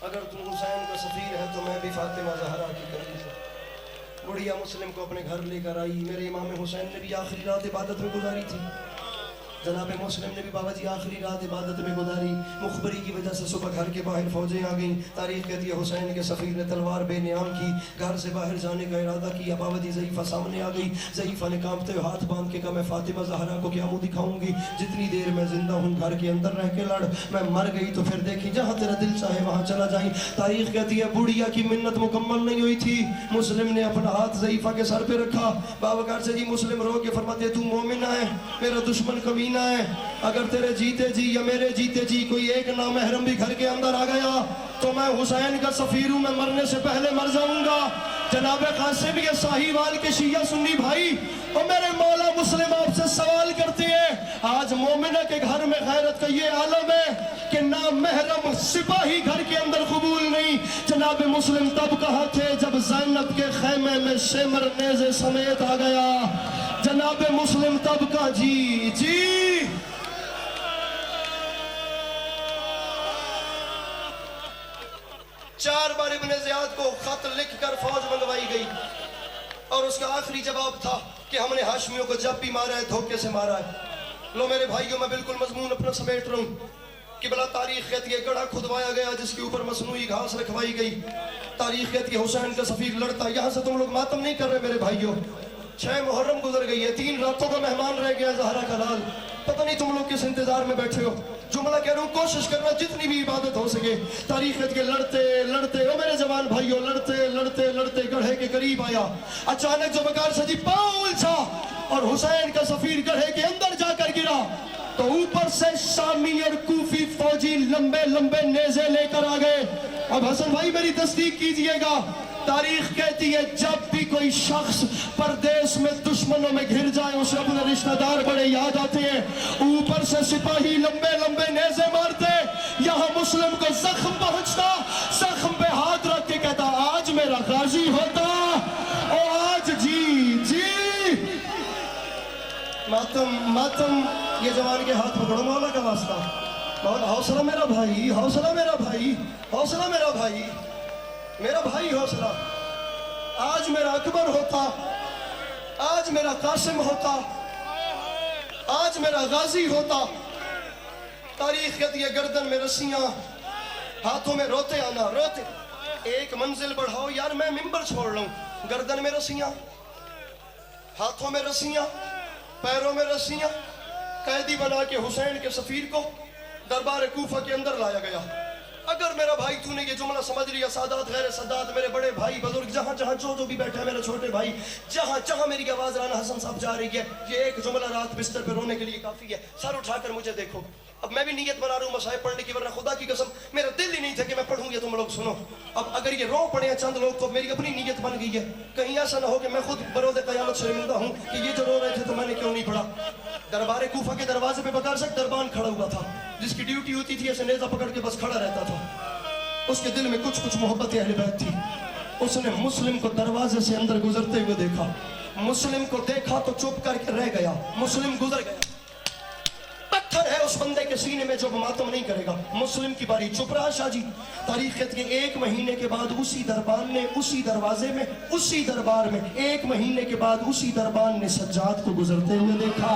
اگر تم حسین کا سفیر ہے تو میں بھی فاطمہ زہرا کی قریب ہوں. بڑھیا مسلم کو اپنے گھر لے کر آئی. میرے امام حسین نے بھی آخری رات عبادت میں گزاری تھی. جناب مسلم نے بھی بابا جی آخری رات عبادت میں گزاری. مخبری کی وجہ سے صبح گھر کے باہر فوجیں آ گئیں. تاریخ کہتی ہے حسین کے سفیر نے تلوار بے نیام کی, گھر سے باہر جانے کا ارادہ کیا. بابا جی ضعیفہ سامنے آ گئی. ضعیفہ نے کانپتے ہوئے ہاتھ باندھ کے کہا میں فاطمہ زہرا کو کیا منہ دکھاؤں گی؟ جتنی دیر میں زندہ ہوں گھر کے اندر رہ کے لڑ, میں مر گئی تو پھر دیکھی جہاں تیرا دل چاہے وہاں چلا جائیں. تاریخ کہتی ہے بڑھیا کی منت مکمل نہیں ہوئی تھی. مسلم نے اپنا ہاتھ ضعیفہ کے سر پہ رکھا. بابا گھر سے جی مسلم رو کے فرماتے تو مومن ہے, میرا دشمن کمینہ ہے. اگر تیرے جیتے جی یا میرے جیتے جی کوئی ایک نامحرم بھی گھر کے اندر آ گیا تو میں حسین کا سفیر ہوں, میں مرنے سے پہلے مر جاؤں گا. جناب قاسم یہ ساہیوال کے شیعہ سنی بھائی اور میرے مولا مسلم آپ سے سوال کرتے ہیں, آج مومنہ کے گھر میں غیرت کا یہ عالم ہے کہ نامحرم سپاہی گھر کے اندر قبول نہیں. جناب مسلم تب کہاں تھے جب زینب کے خیمے میں شمر نیزے سمیت آ گیا. جناب مسلم تب کا جی جی چار بار ابن زیاد کو خط لکھ کر فوج منگوائی گئی اور اس کا آخری جواب تھا کہ ہم نے ہاشمیوں کو جب بھی مارا ہے دھوکے سے مارا ہے. لو میرے بھائیوں میں بالکل مضمون اپنا سمیٹ رہا ہوں. قبلہ تاریخ کہتی ہے گڑھا کھدوایا گیا جس کے اوپر مصنوعی گھاس رکھوائی گئی. تاریخ کہتی ہے حسین کا سفیر لڑتا. یہاں سے تم لوگ ماتم نہیں کر رہے میرے بھائیوں. 6 محرم گزر گئی ہے, 3 راتوں کا مہمان رہ گیا زہرا کا لال. پتہ نہیں تم لوگ کس انتظار میں بیٹھے ہو. جملہ کہہ رہا ہوں کوشش کرنا جتنی بھی عبادت ہو سکے. تاریخ کے لڑتے لڑتے او میرے جوان بھائیوں لڑتے لڑتے لڑتے گڑھے کے قریب آیا. اچانک جو بکار سے جی پاؤں الجھا اور حسین کا سفیر گڑھے کے اندر جا کر گرا تو اوپر سے شامی اور کوفی فوجی لمبے لمبے نیزے لے کر آ گئے. اب حسن بھائی میری تصدیق کیجئے گا, تاریخ کہتی ہے جب بھی کوئی شخص پردیس میں دشمنوں میں گھر جائے اسے اپنے رشتہ دار بڑے یاد آتے ہیں. اوپر سے سپاہی لمبے لمبے نیزے مارتے, یہاں مسلم کو زخم پہنچتا, زخم پہ ہاتھ رکھ کے کہتا آج میرا غازی ہوتا اور آج جی جی ماتم ماتم. یہ جوان کے ہاتھ پکڑو مولا کا واسطہ. مولا حوصلہ میرا بھائی, حوصلہ میرا بھائی, حوصلہ میرا بھائی, میرا بھائی حوصلہ. آج میرا اکبر ہوتا, آج میرا قاسم ہوتا, آج میرا غازی ہوتا. تاریخ کہتی ہے گردن میں رسیاں, ہاتھوں میں روتے آنا روتے. ایک منزل بڑھاؤ یار میں ممبر چھوڑ رہا ہوں. گردن میں رسیاں, ہاتھوں میں رسیاں, پیروں میں رسیاں. قیدی بنا کے حسین کے سفیر کو دربار کوفہ کے اندر لایا گیا. اگر میرا بھائی تو نے یہ جملہ سمجھ لیا, سادات غیر سادات میرے بڑے بھائی بزرگ جہاں جہاں جو بھی بیٹھا ہے میرے چھوٹے بھائی, جہاں جہاں میری آواز رانا حسن صاحب جا رہی ہے, یہ ایک جملہ رات بستر پہ رونے کے لیے کافی ہے. سر اٹھا کر مجھے دیکھو. اب میں بھی نیت بنا رہا ہوں مسائل پڑھنے کی, ورنہ خدا کی قسم میرا دل ہی نہیں تھا کہ میں پڑھوں گی تم لوگ سنو. اب اگر یہ رو پڑے ہیں چند لوگ تو میری اپنی نیت بن گئی ہے. کہیں ایسا نہ ہو کہ میں خود برود قیامت شرمندہ ہوں کہ یہ جو رو رہے تھے تو میں نے کیوں نہیں پڑھا. دربار کوفہ کے دروازے پہ بکار سک دربان کھڑا ہوا تھا جس کی ڈیوٹی ہوتی تھی ایسے نیزہ پکڑ کے بس کھڑا رہتا تھا. اس کے دل میں کچھ محبت اہل بیت تھی. اس نے مسلم کو دروازے سے اندر گزرتے ہوئے دیکھا. مسلم کو دیکھا تو چپ کر کے رہ گیا. مسلم گزر گیا. پتھر ہے اس بندے کے سینے میں جو ماتم نہیں کرے گا. مسلم کی باری چپ رہا. شاہ جی تاریخ کہتی ہے 1 مہینے کے بعد اسی دربان نے اسی دروازے میں اسی دربار میں 1 مہینے کے بعد اسی دربان نے سجاد کو گزرتے ہوئے دیکھا.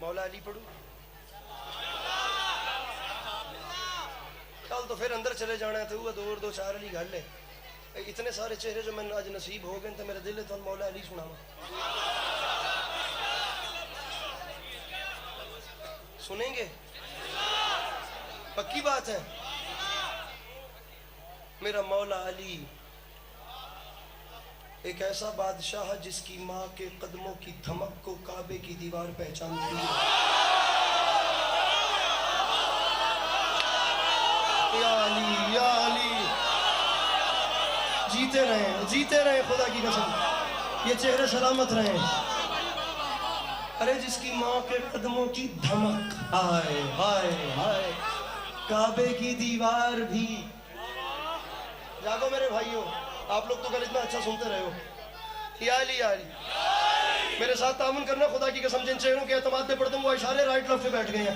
مولا علی پڑھوں؟ کل تو پھر اندر چلے جانا ہے تو وہ دو چار علی گل ہے. اتنے سارے چہرے جو میں آج نصیب ہو گئے تو میرے دل ہے تو مولا علی سناوا. سنیں گے؟ پکی بات ہے. میرا مولا علی ایک ایسا بادشاہ جس کی ماں کے قدموں کی دھمک کو کعبے کی دیوار پہچانتی ہے. یا علی یا علی، جیتے رہیں خدا کی قسم، یہ چہرے سلامت رہیں. ارے جس کی ماں کے قدموں کی دھمک، ہائے ہائے ہائے، کعبے کی دیوار بھی. جاگو میرے بھائیوں، آپ لوگ تو کل اتنا اچھا سنتے رہے ہو. یا علی یا علی، میرے ساتھ تعاون کرنا خدا کی قسم. جن چہروں کے اعتماد پہ پڑھتا ہوں وہ اشارے رائٹ لیفٹ پہ بیٹھ گئے ہیں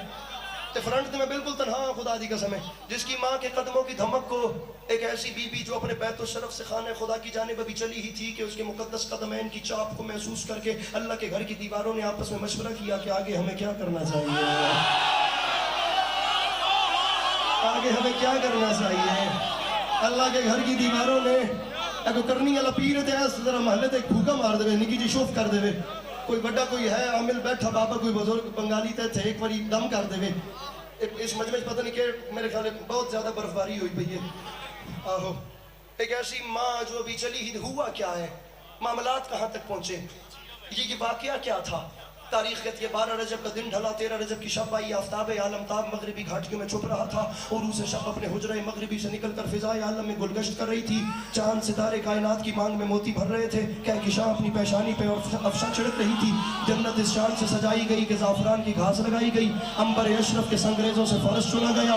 تے فرنٹ میں بالکل تنہا ہوں. خدا دی قسم ہے. جس کی ماں کے قدموں کی دھمک کو ایک ایسی بی بی جو اپنے بیت الشرف سے خانہ خدا کی جانب ابھی چلی ہی تھی کہ اس کے مقدس قدمین کی چاپ کو محسوس کر کے اللہ کے گھر کی دیواروں نے آپس میں مشورہ کیا کہ آگے ہمیں کیا کرنا چاہیے، آگے ہمیں کیا کرنا چاہیے. اللہ کے گھر کی دیواروں نے اگر کرنی والا پیر تے ذرا محلے تے بھوکا مار دے، نکی جی شوف کر دے. کوئی بڑا کوئی ہے عامل بیٹھا بابا، کوئی بزرگ بنگالی تے ایک باری دم کر دے. اس مجمع پتہ نہیں کہ میرے خیال بہت زیادہ برفباری ہوئی پئی ہے. آہو، ایک ایسی ماں جو ابھی چلی ہی. ہوا کیا ہے؟ معاملات کہاں تک پہنچے؟ یہ واقعہ کیا تھا؟ تاریخ کہتی ہے 12 رجب کا دن ڈھلا، 13 رجب کی شب آئی. آفتاب عالمتاب مغربی گھاٹیوں میں چھپ رہا تھا. عروس شب اپنے حجرہ مغربی سے نکل کر فضائے عالم میں گلگشت کر رہی تھی. چاند ستارے کائنات کی مانگ میں موتی بھر رہے تھے. کہکشاں اپنی پیشانی پہ افشاں چھڑک رہی تھی. جنت اس شان سے سجائی گئی کہ زعفران کی گھاس لگائی گئی. عنبر اشرف کے سنگریزوں سے فرش چنا گیا.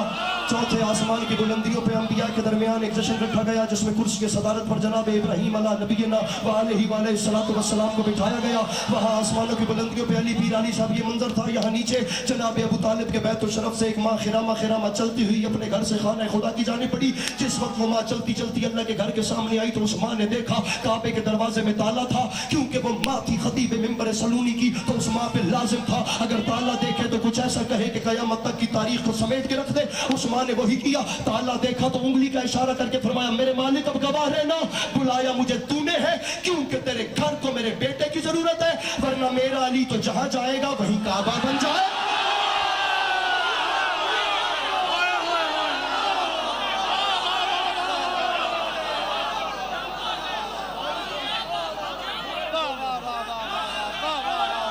چوتھے آسمان کی بلندیوں پہ انبیاء کے درمیان ایک جشن رکھا گیا جس میں کرسی کی صدارت پر جناب ابراہیم علیہ نبینا وعلیہ الصلوۃ والسلام کو بٹھایا گیا. وہاں آسمانوں کی بلندیوں پہ علی پیر علی صاحب یہ منظر تھا. یہاں نیچے جناب ابو طالب کے بیت الشرف سے ایک ماں خرامہ چلتی ہوئی اپنے گھر سے خانہ خدا کی جانب پڑی. جس وقت وہ ماں چلتی اللہ کے گھر کے سامنے آئی تو اس ماں نے دیکھا کعبے کے دروازے میں تالا تھا. کیونکہ وہ ماں تھی خطیب منبر سلونی کی تو اس ماں پہ لازم تھا اگر تالا دیکھے تو کچھ ایسا کہے کہ قیامت تک کی تاریخ کو سمیٹ کے رکھ دے. اس ماں نے وہی کیا. تالا دیکھا تو انگلی کا اشارہ کر کے فرمایا میرے مالک اب گواہ رہنا، بلایا مجھے تو نے ہے کیونکہ تیرے گھر کو میرے بیٹے کی ضرورت ہے، ورنہ میرا علی تو جہاں جائے گا وہیں کعبہ بن جائے.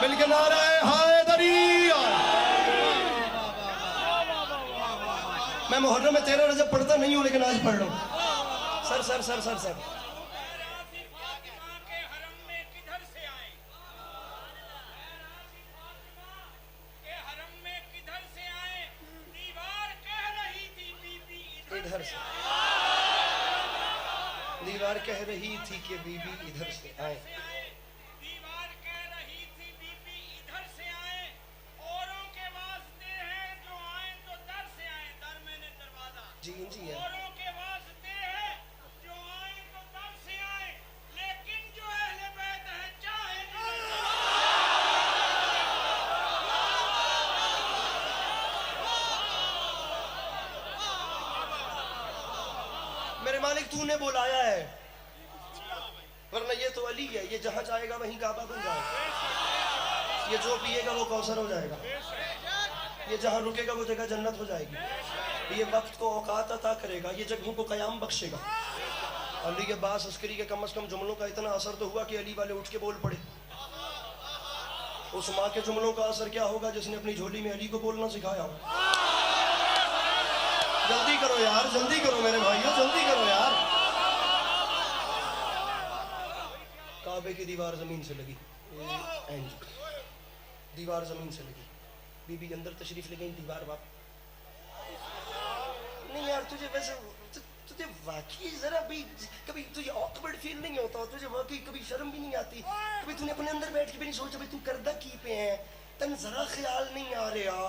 مل کے نعرہ حیدری. میں محرم میں 13 رجب پڑھتا نہیں ہوں لیکن آج پڑھ رہا ہوں. سر دیوار کہہ رہی تھی کہ بی بی ادھر سے آئے. دیوار کہہ رہی تھی بی بی ادھر سے آئے. اوروں کے واسطے ہیں جو آئیں تو در سے آئیں، در میں نے دروازہ. جی ہے. اوروں کے واسطے ہیں جو آئیں تو در سے آئیں، لیکن جو اہل بیت ہے چاہے میرے مالک تو نے بلایا ہے، ورنہ یہ تو علی ہے. یہ جہاں جائے گا وہیں کعبہ بن جائے گا. یہ جو پیے گا وہ کوثر ہو جائے گا. یہ جہاں رکے گا وہ جگہ جنت ہو جائے گی. یہ وقت کو اوقات عطا کرے گا. یہ جگہوں کو قیام بخشے گا. علی عباس عسکری کے کم از کم جملوں کا اتنا اثر تو ہوا کہ علی والے اٹھ کے بول پڑے. اس ماں کے جملوں کا اثر کیا ہوگا جس نے اپنی جھولی میں علی کو بولنا سکھایا ہو. جلدی کرو یار، جلدی کرو میرے بھائیو، جلدی کرو یار. کعبے کی دیوار زمین سے لگی. دیوار زمین سے لگی. بی بی اندر تشریف لے گئی. دیوار واپس نہیں یار. تجھے ویسے تجھے واقعی ذرا بھی کبھی تجھے آکورڈ فیل نہیں ہوتا؟ تجھے واقعی کبھی شرم بھی نہیں آتی؟ کبھی تو نے اپنے اندر بیٹھ کے بھی نہیں سوچا بھائی تو کردہ کی پہ ہیں؟ تن ذرا خیال نہیں آ رہا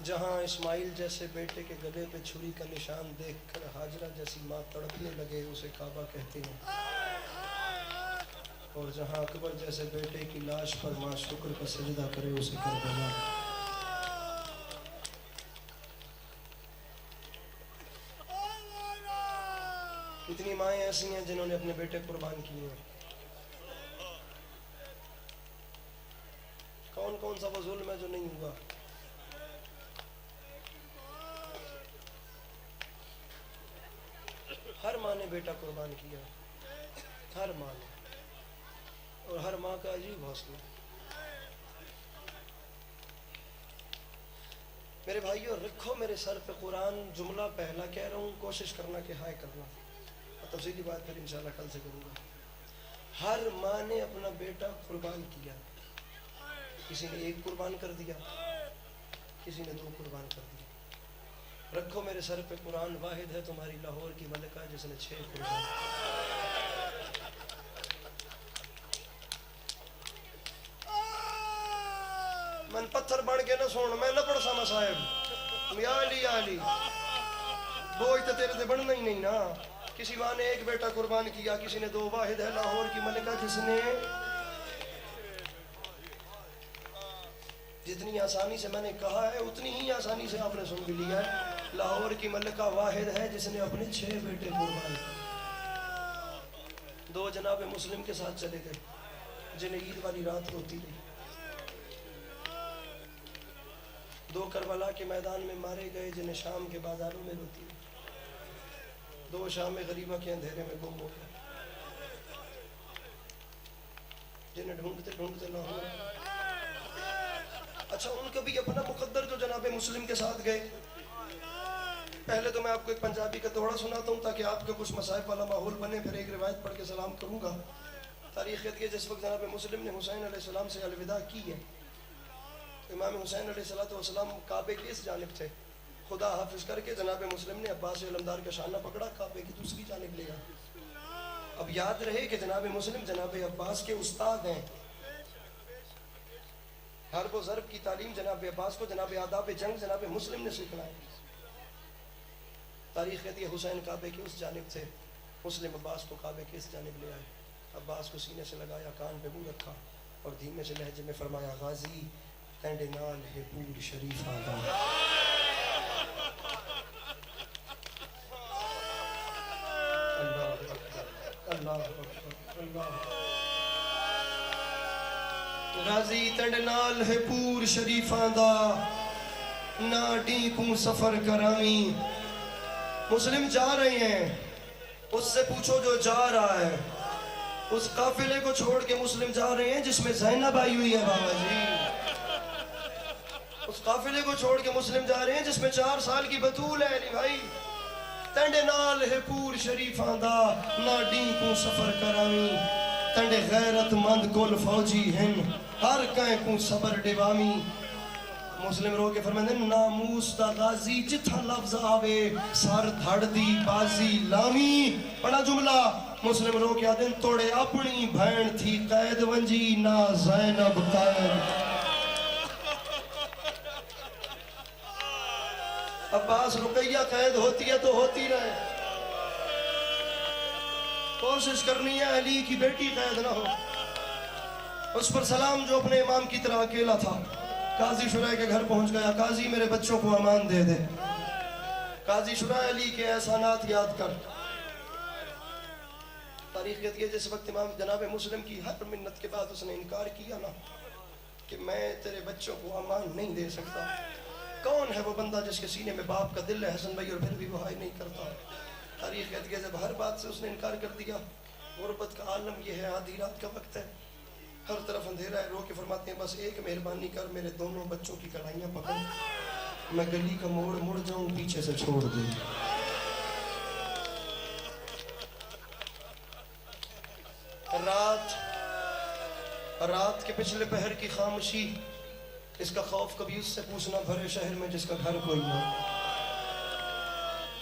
جہاں اسماعیل جیسے بیٹے کے گلے پہ چھری کا نشان دیکھ کر ہاجرہ جیسی ماں تڑپنے لگے اسے کعبہ کہتے ہیں، اور جہاں اکبر جیسے بیٹے کی لاش پر ماں شکر کا سجدہ کرے اسے کربلا۔ کتنی مائیں ایسی ہیں جنہوں نے اپنے بیٹے قربان کیے ہیں؟ کون کون سا وہ ظلم ہے جو نہیں ہوا؟ ہر ماں نے بیٹا قربان کیا، ہر ماں نے، اور ہر ماں کا عجیب حوصلہ۔ میرے بھائیو، رکھو میرے سر پہ قرآن، جملہ پہلا کہہ رہا ہوں، کوشش کرنا کہ ہائے کرنا، اور تفصیلی بات پھر انشاءاللہ کل سے کروں گا۔ ہر ماں نے اپنا بیٹا قربان کیا، کسی نے 1 قربان کر دیا، کسی نے 2 قربان کر دیا۔ رکھو میرے سر پہ قرآن، واحد ہے تمہاری لاہور کی ملکہ جس نے 6 قربان من پتھر بن کے نہ سون، میں نہ پڑھ سا مسائب یا علی بوجھ تو تیرے سے بڑھنا ہی نہیں نا۔ کسی ماں نے 1 بیٹا قربان کیا، کسی نے 2، واحد ہے لاہور کی ملکہ جس نے جتنی آسانی سے میں نے کہا ہے اتنی ہی آسانی سے آپ نے سن بھی لیا ہے۔ لاہور کی ملکہ واحد ہے جس نے اپنے 6 بیٹے قربان کیے۔ 2 جناب مسلم کے ساتھ چلے گئے جنہیں عید والی رات روتی رہی، 2 کربلا کے میدان میں مارے گئے جنہیں شام کے بازاروں میں روتی رہی، 2 شام غریبہ کے اندھیرے میں گم ہو گئے جنہیں ڈھونڈتے ڈھونڈتے لاہور۔ اچھا، ان کا بھی اپنا مقدر جو جناب مسلم کے ساتھ گئے۔ پہلے تو میں آپ کو ایک پنجابی کا دوڑا سناتا ہوں تاکہ آپ کا کچھ مصائب والا ماحول بنے، پھر ایک روایت پڑھ کے سلام کروں گا۔ تاریخ کہتی ہے جس وقت جناب مسلم نے حسین علیہ السلام سے الوداع کی ہے، امام حسین علیہ السلام کعبے کی اس جانب تھے، خدا حافظ کر کے جناب مسلم نے عباس علمدار کا شانہ پکڑا، کعبے کی دوسری جانب لے گیا۔ اب یاد رہے کہ جناب مسلم جناب عباس کے استاد ہیں، حرب و ضرب کی تعلیم جناب عباس کو، جناب آداب جنگ جناب مسلم نے سکھلائی۔ تاریخ کہتی ہے حسین کعبے کی اس جانب تھے، مسلم عباس کو کعبے کی اس جانب لے آئے، عباس کو سینے سے لگایا، کان پہ منہ رکھا اور دھیمے سے لہجے میں فرمایا، غازی تینڈے نال ہے پور شریف آدھا۔ اللہ اکبر، اللہ اکبر، اللہ غازی تینڈے نال ہے پور شریف آدھا، نہ ڈی کو سفر کرامی۔ مسلم جا رہے ہیں، اس سے پوچھو جو جا رہا ہے، اس قافلے کو چھوڑ کے مسلم جا رہے ہیں جس میں زینب آئی ہوئی ہے بابا جی، اس قافلے کو چھوڑ کے مسلم جا رہے ہیں جس میں 4 سال کی بطول ہے علی بھائی۔ تنڈے نال ہے پور شریف آندا، نہ ڈی کو سفر کرامی، تنڈے غیرت مند کل فوجی ہن، ہر کہیں کو صبر ڈوامی۔ مسلم رو کے فرمائے ناموس دا غازی جتھا لفظ آوے سر دھڑ دی بازی لامی۔ بڑا جملہ مسلم رو کے آدن توڑے اپنی بھین تھی قید ونجی نہ زینب قید۔ عباس رقیہ قید ہوتی ہے تو ہوتی رہے، کوشش کرنی ہے علی کی بیٹی قید نہ ہو۔ اس پر سلام جو اپنے امام کی طرح اکیلا تھا، قاضی شرح کے گھر پہنچ گیا، قاضی میرے بچوں کو امان دے دے۔ قاضی شرح علی کے احسانات یاد کر۔ تاریخ کہتی ہے جس وقت امام جناب مسلم کی ہر منت کے بعد اس نے انکار کیا نا کہ میں تیرے بچوں کو امان نہیں دے سکتا، کون ہے وہ بندہ جس کے سینے میں باپ کا دل ہے حسن بھائی اور پھر بھی وہ ہائے نہیں کرتا۔ تاریخ کہتی ہے جب ہر بات سے اس نے انکار کر دیا، غربت کا عالم یہ ہے، آدھی رات کا وقت ہے، ہر طرف اندھیرا ہے، رو کے فرماتے ہیں بس ایک مہربانی کر، میرے دونوں بچوں کی کڑھائیاں پکڑ، میں گلی کا موڑ مڑ جاؤں پیچھے سے چھوڑ دے۔ رات کے پچھلے پہر کی خاموشی، اس کا خوف کبھی اس سے پوچھنا بھرے شہر میں جس کا گھر کوئی نہ۔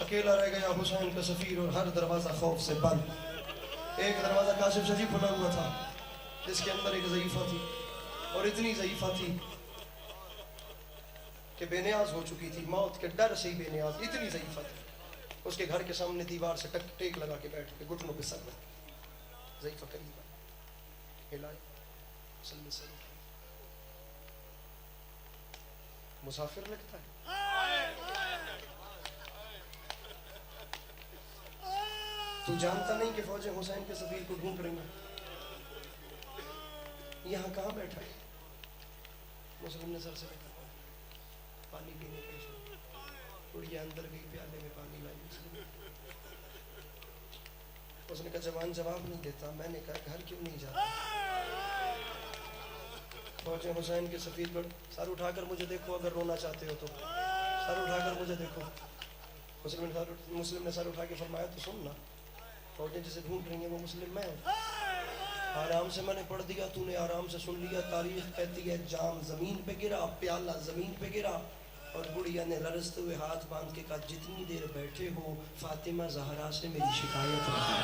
اکیلا رہ گیا حسین کا سفیر اور ہر دروازہ خوف سے بند۔ ایک دروازہ کاشف شجی کھلا ہوا تھا جس کے اندر ایک ضعیفہ تھی، اور اتنی ضعیفہ تھی کہ بے نیاز ہو چکی تھی، موت کے ڈر سے ہی بے نیاز، اتنی ضعیفہ تھی. اس کے گھر کے سامنے دیوار سے ٹیک لگا کے بیٹھ کے گھٹنوں پہ سر رکھ ضعیفہ قریب آیا، ہلائے، سلم سر مسافر لگتا ہے. تو جانتا نہیں کہ فوجیں حسین کے سفیر کو ڈھونڈ رہی ہیں، یہاں کہاں بیٹھا ہے؟ مسلم نے سر سے بیٹھا پانی پینے کا اشارہ، اڑیا اندر گئی، پیالے میں پانی لائی. اس نے کہا جوان جواب نہیں دیتا. میں نے کہا گھر کیوں نہیں جاتا؟ فوجیں حسین کے سفیر پر سر اٹھا کر مجھے دیکھو، اگر رونا چاہتے ہو تو سر اٹھا کر مجھے دیکھو. مسلم نے سر اٹھا کے فرمایا تو سن نا، فوجیں جسے ڈھونڈ رہی ہیں وہ مسلم میں ہوں. آرام سے میں نے پڑھ دیا، تو نے آرام سے سن لیا. تاریخ کہتی ہے جام زمین پہ گرا، پیالہ زمین پہ گرا، اور بڑھیا نے لرزتے ہوئے ہاتھ باندھ کے کہا جتنی دیر بیٹھے ہو فاطمہ زہرا سے میری شکایت رکھنا.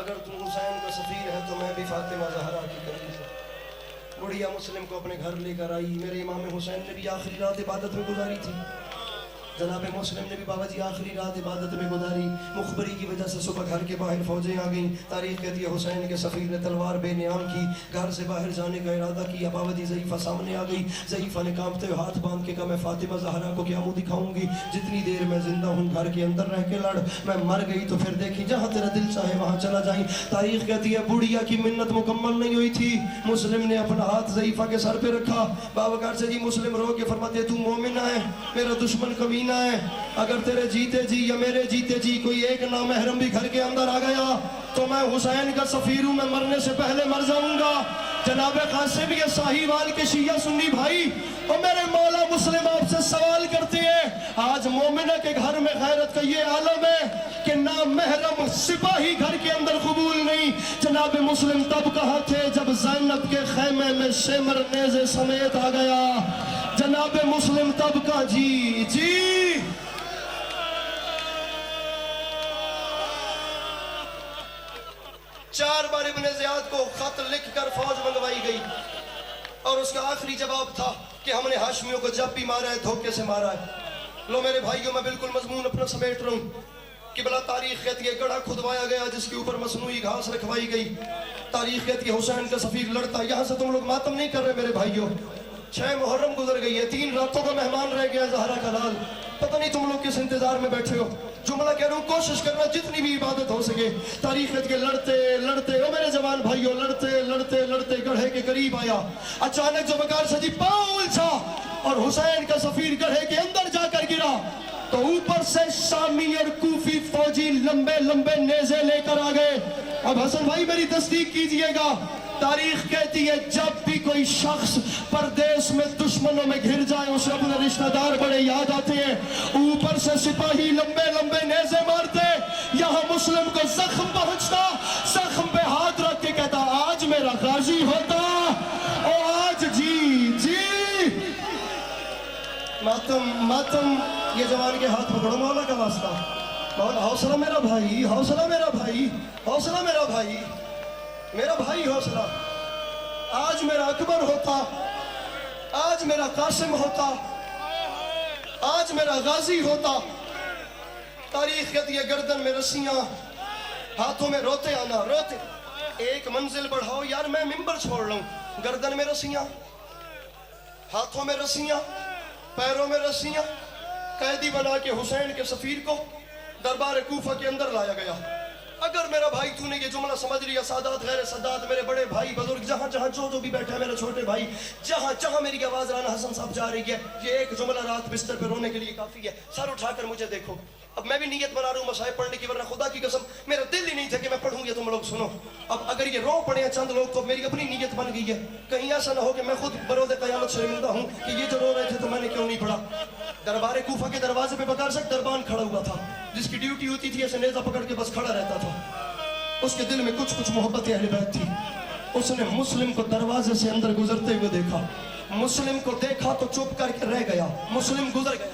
اگر تم حسین کا سفیر ہے تو میں بھی فاطمہ زہرا کی قریب ہوں. بڑھیا مسلم کو اپنے گھر لے کر آئی. میرے امام حسین نے بھی آخری رات عبادت میں گزاری تھی. جناب مسلم نے بھی بابا جی آخری رات عبادت میں گزاری. مخبری کی وجہ سے صبح گھر کے باہر فوجیں آ گئیں. تاریخ کہتی ہے حسین کے سفیر نے تلوار بے نیام کی، گھر سے باہر جانے کا ارادہ کیا. بابا جی ضعیفہ سامنے آ گئی. ضعیفہ نے کانپتے ہوئے ہاتھ باندھ کے کہا میں فاطمہ زہرا کو کیا منہ دکھاؤں گی؟ جتنی دیر میں زندہ ہوں گھر کے اندر رہ کے لڑ، میں مر گئی تو پھر دیکھی جہاں تیرا دل چاہے وہاں چلا جائیں. تاریخ کہتی ہے بڑھیا کی منت مکمل نہیں ہوئی تھی. مسلم نے اپنا ہاتھ ضعیفہ کے سر پہ رکھا. بابا سے جی مسلم رو کے فرماتے تو مومن ہے، میرا دشمن کمینہ ہے. اگر تیرے جیتے جی یا میرے جیتے جی کوئی ایک نامحرم بھی گھر کے اندر آ گیا تو میں حسین کا سفیر ہوں، میں مرنے سے پہلے مر جاؤں گا. جناب قاسم یہ ساہیوال کے شیعہ سنی بھائی اور میرے مولا مسلم آپ سے سوال کرتے ہیں، آج مومنہ کے گھر میں غیرت کا یہ عالم ہے کہ نامحرم سپاہی گھر کے اندر قبول نہیں. جناب مسلم تب کہاں تھے جب زینب کے خیمے میں شمر نیزے سمیت آ گیا؟ جناب مسلم تب کا جی جی چار بار ابن زیاد کو خط لکھ کر فوج منگوائی گئی اور اس کا آخری جواب تھا کہ ہم نے ہاشمیوں کو جب بھی مارا ہے دھوکے سے مارا ہے. لو میرے بھائیوں میں بالکل مضمون اپنا سمیٹ رہا ہوں کہ بلا تاریخ کہتی ہے گڑھا کھدوایا گیا جس کے اوپر مصنوعی گھاس رکھوائی گئی. تاریخ کہتی ہے حسین کا سفیر لڑتا. یہاں سے تم لوگ ماتم نہیں کر رہے میرے بھائیوں. 6 محرم گزر گئی ہے، 3 راتوں کا مہمان رہ گیا زہرا کا لال. پتہ نہیں تم لوگ کس انتظار میں بیٹھے ہو. جملہ کہہ رہا ہوں کوشش کرنا جتنی بھی عبادت ہو سکے. تاریخ کے لڑتے لڑتے او میرے جوان بھائیوں لڑتے لڑتے لڑتے گڑھے کے قریب آیا. اچانک جو بکار سجی پاؤں الچھا اور حسین کا سفیر گڑھے کے اندر جا کر گرا تو اوپر سے شامی اور کوفی فوجی لمبے لمبے نیزے لے کر آ گئے. اب حسن بھائی میری تصدیق کیجئے گا، تاریخ کہتی ہے جب بھی کوئی شخص پردیس میں دشمنوں میں گھر جائے اسے اپنے رشتہ دار بڑے یاد آتے ہیں. اوپر سے سپاہی لمبے لمبے نیزے مارتے، یہاں مسلم کو زخم پہنچتا، زخم پہ ہاتھ رکھ کے کہتا آج میرا غازی ہوتا اور آج جی جی ماتم ماتم. یہ جوان کے ہاتھ پکڑو مولا کا واسطہ. مولا حوصلہ میرا بھائی، حوصلہ میرا بھائی، حوصلہ میرا بھائی، میرا بھائی حوصلہ. آج میرا اکبر ہوتا، آج میرا قاسم ہوتا، آج میرا غازی ہوتا. تاریخ کہتی ہے گردن میں رسیاں، ہاتھوں میں روتے آنا روتے. ایک منزل بڑھاؤ یار میں ممبر چھوڑ رہا ہوں. گردن میں رسیاں، ہاتھوں میں رسیاں، پیروں میں رسیاں. قیدی بنا کے حسین کے سفیر کو دربار کوفہ کے اندر لایا گیا. اگر میرا بھائی تو نے یہ جملہ سمجھ لیا، سادات غیر سادات میرے بڑے بھائی بزرگ جہاں جہاں جو بھی بیٹھا ہے میرے چھوٹے بھائی، جہاں جہاں میری آواز رانا حسن صاحب جا رہی ہے، یہ ایک جملہ رات بستر پہ رونے کے لیے کافی ہے. سر اٹھا کر مجھے دیکھو. اب میں بھی نیت بنا رہا ہوں مسائل پڑھنے کی، ورنہ خدا کی قسم میرا دل ہی نہیں تھا کہ میں پڑھوں یہ تم لوگ سنو. اب اگر یہ رو پڑے ہیں چند لوگ تو میری اپنی نیت بن گئی ہے. کہیں ایسا نہ ہو کہ میں خود برود قیامت شرمندہ ہوں کہ یہ جو رو رہے تھے تو میں نے کیوں نہیں پڑھا. دربار کوفہ کے دروازے پہ بکار سک دربان کھڑا ہوا تھا جس کی ڈیوٹی ہوتی تھی ایسے نیزہ پکڑ کے بس کھڑا رہتا تھا. اس کے دل میں کچھ محبت اہل بیت تھی. اس نے مسلم کو دروازے سے اندر گزرتے ہوئے دیکھا. مسلم کو دیکھا تو چپ کر کے رہ گیا. مسلم گزر گیا.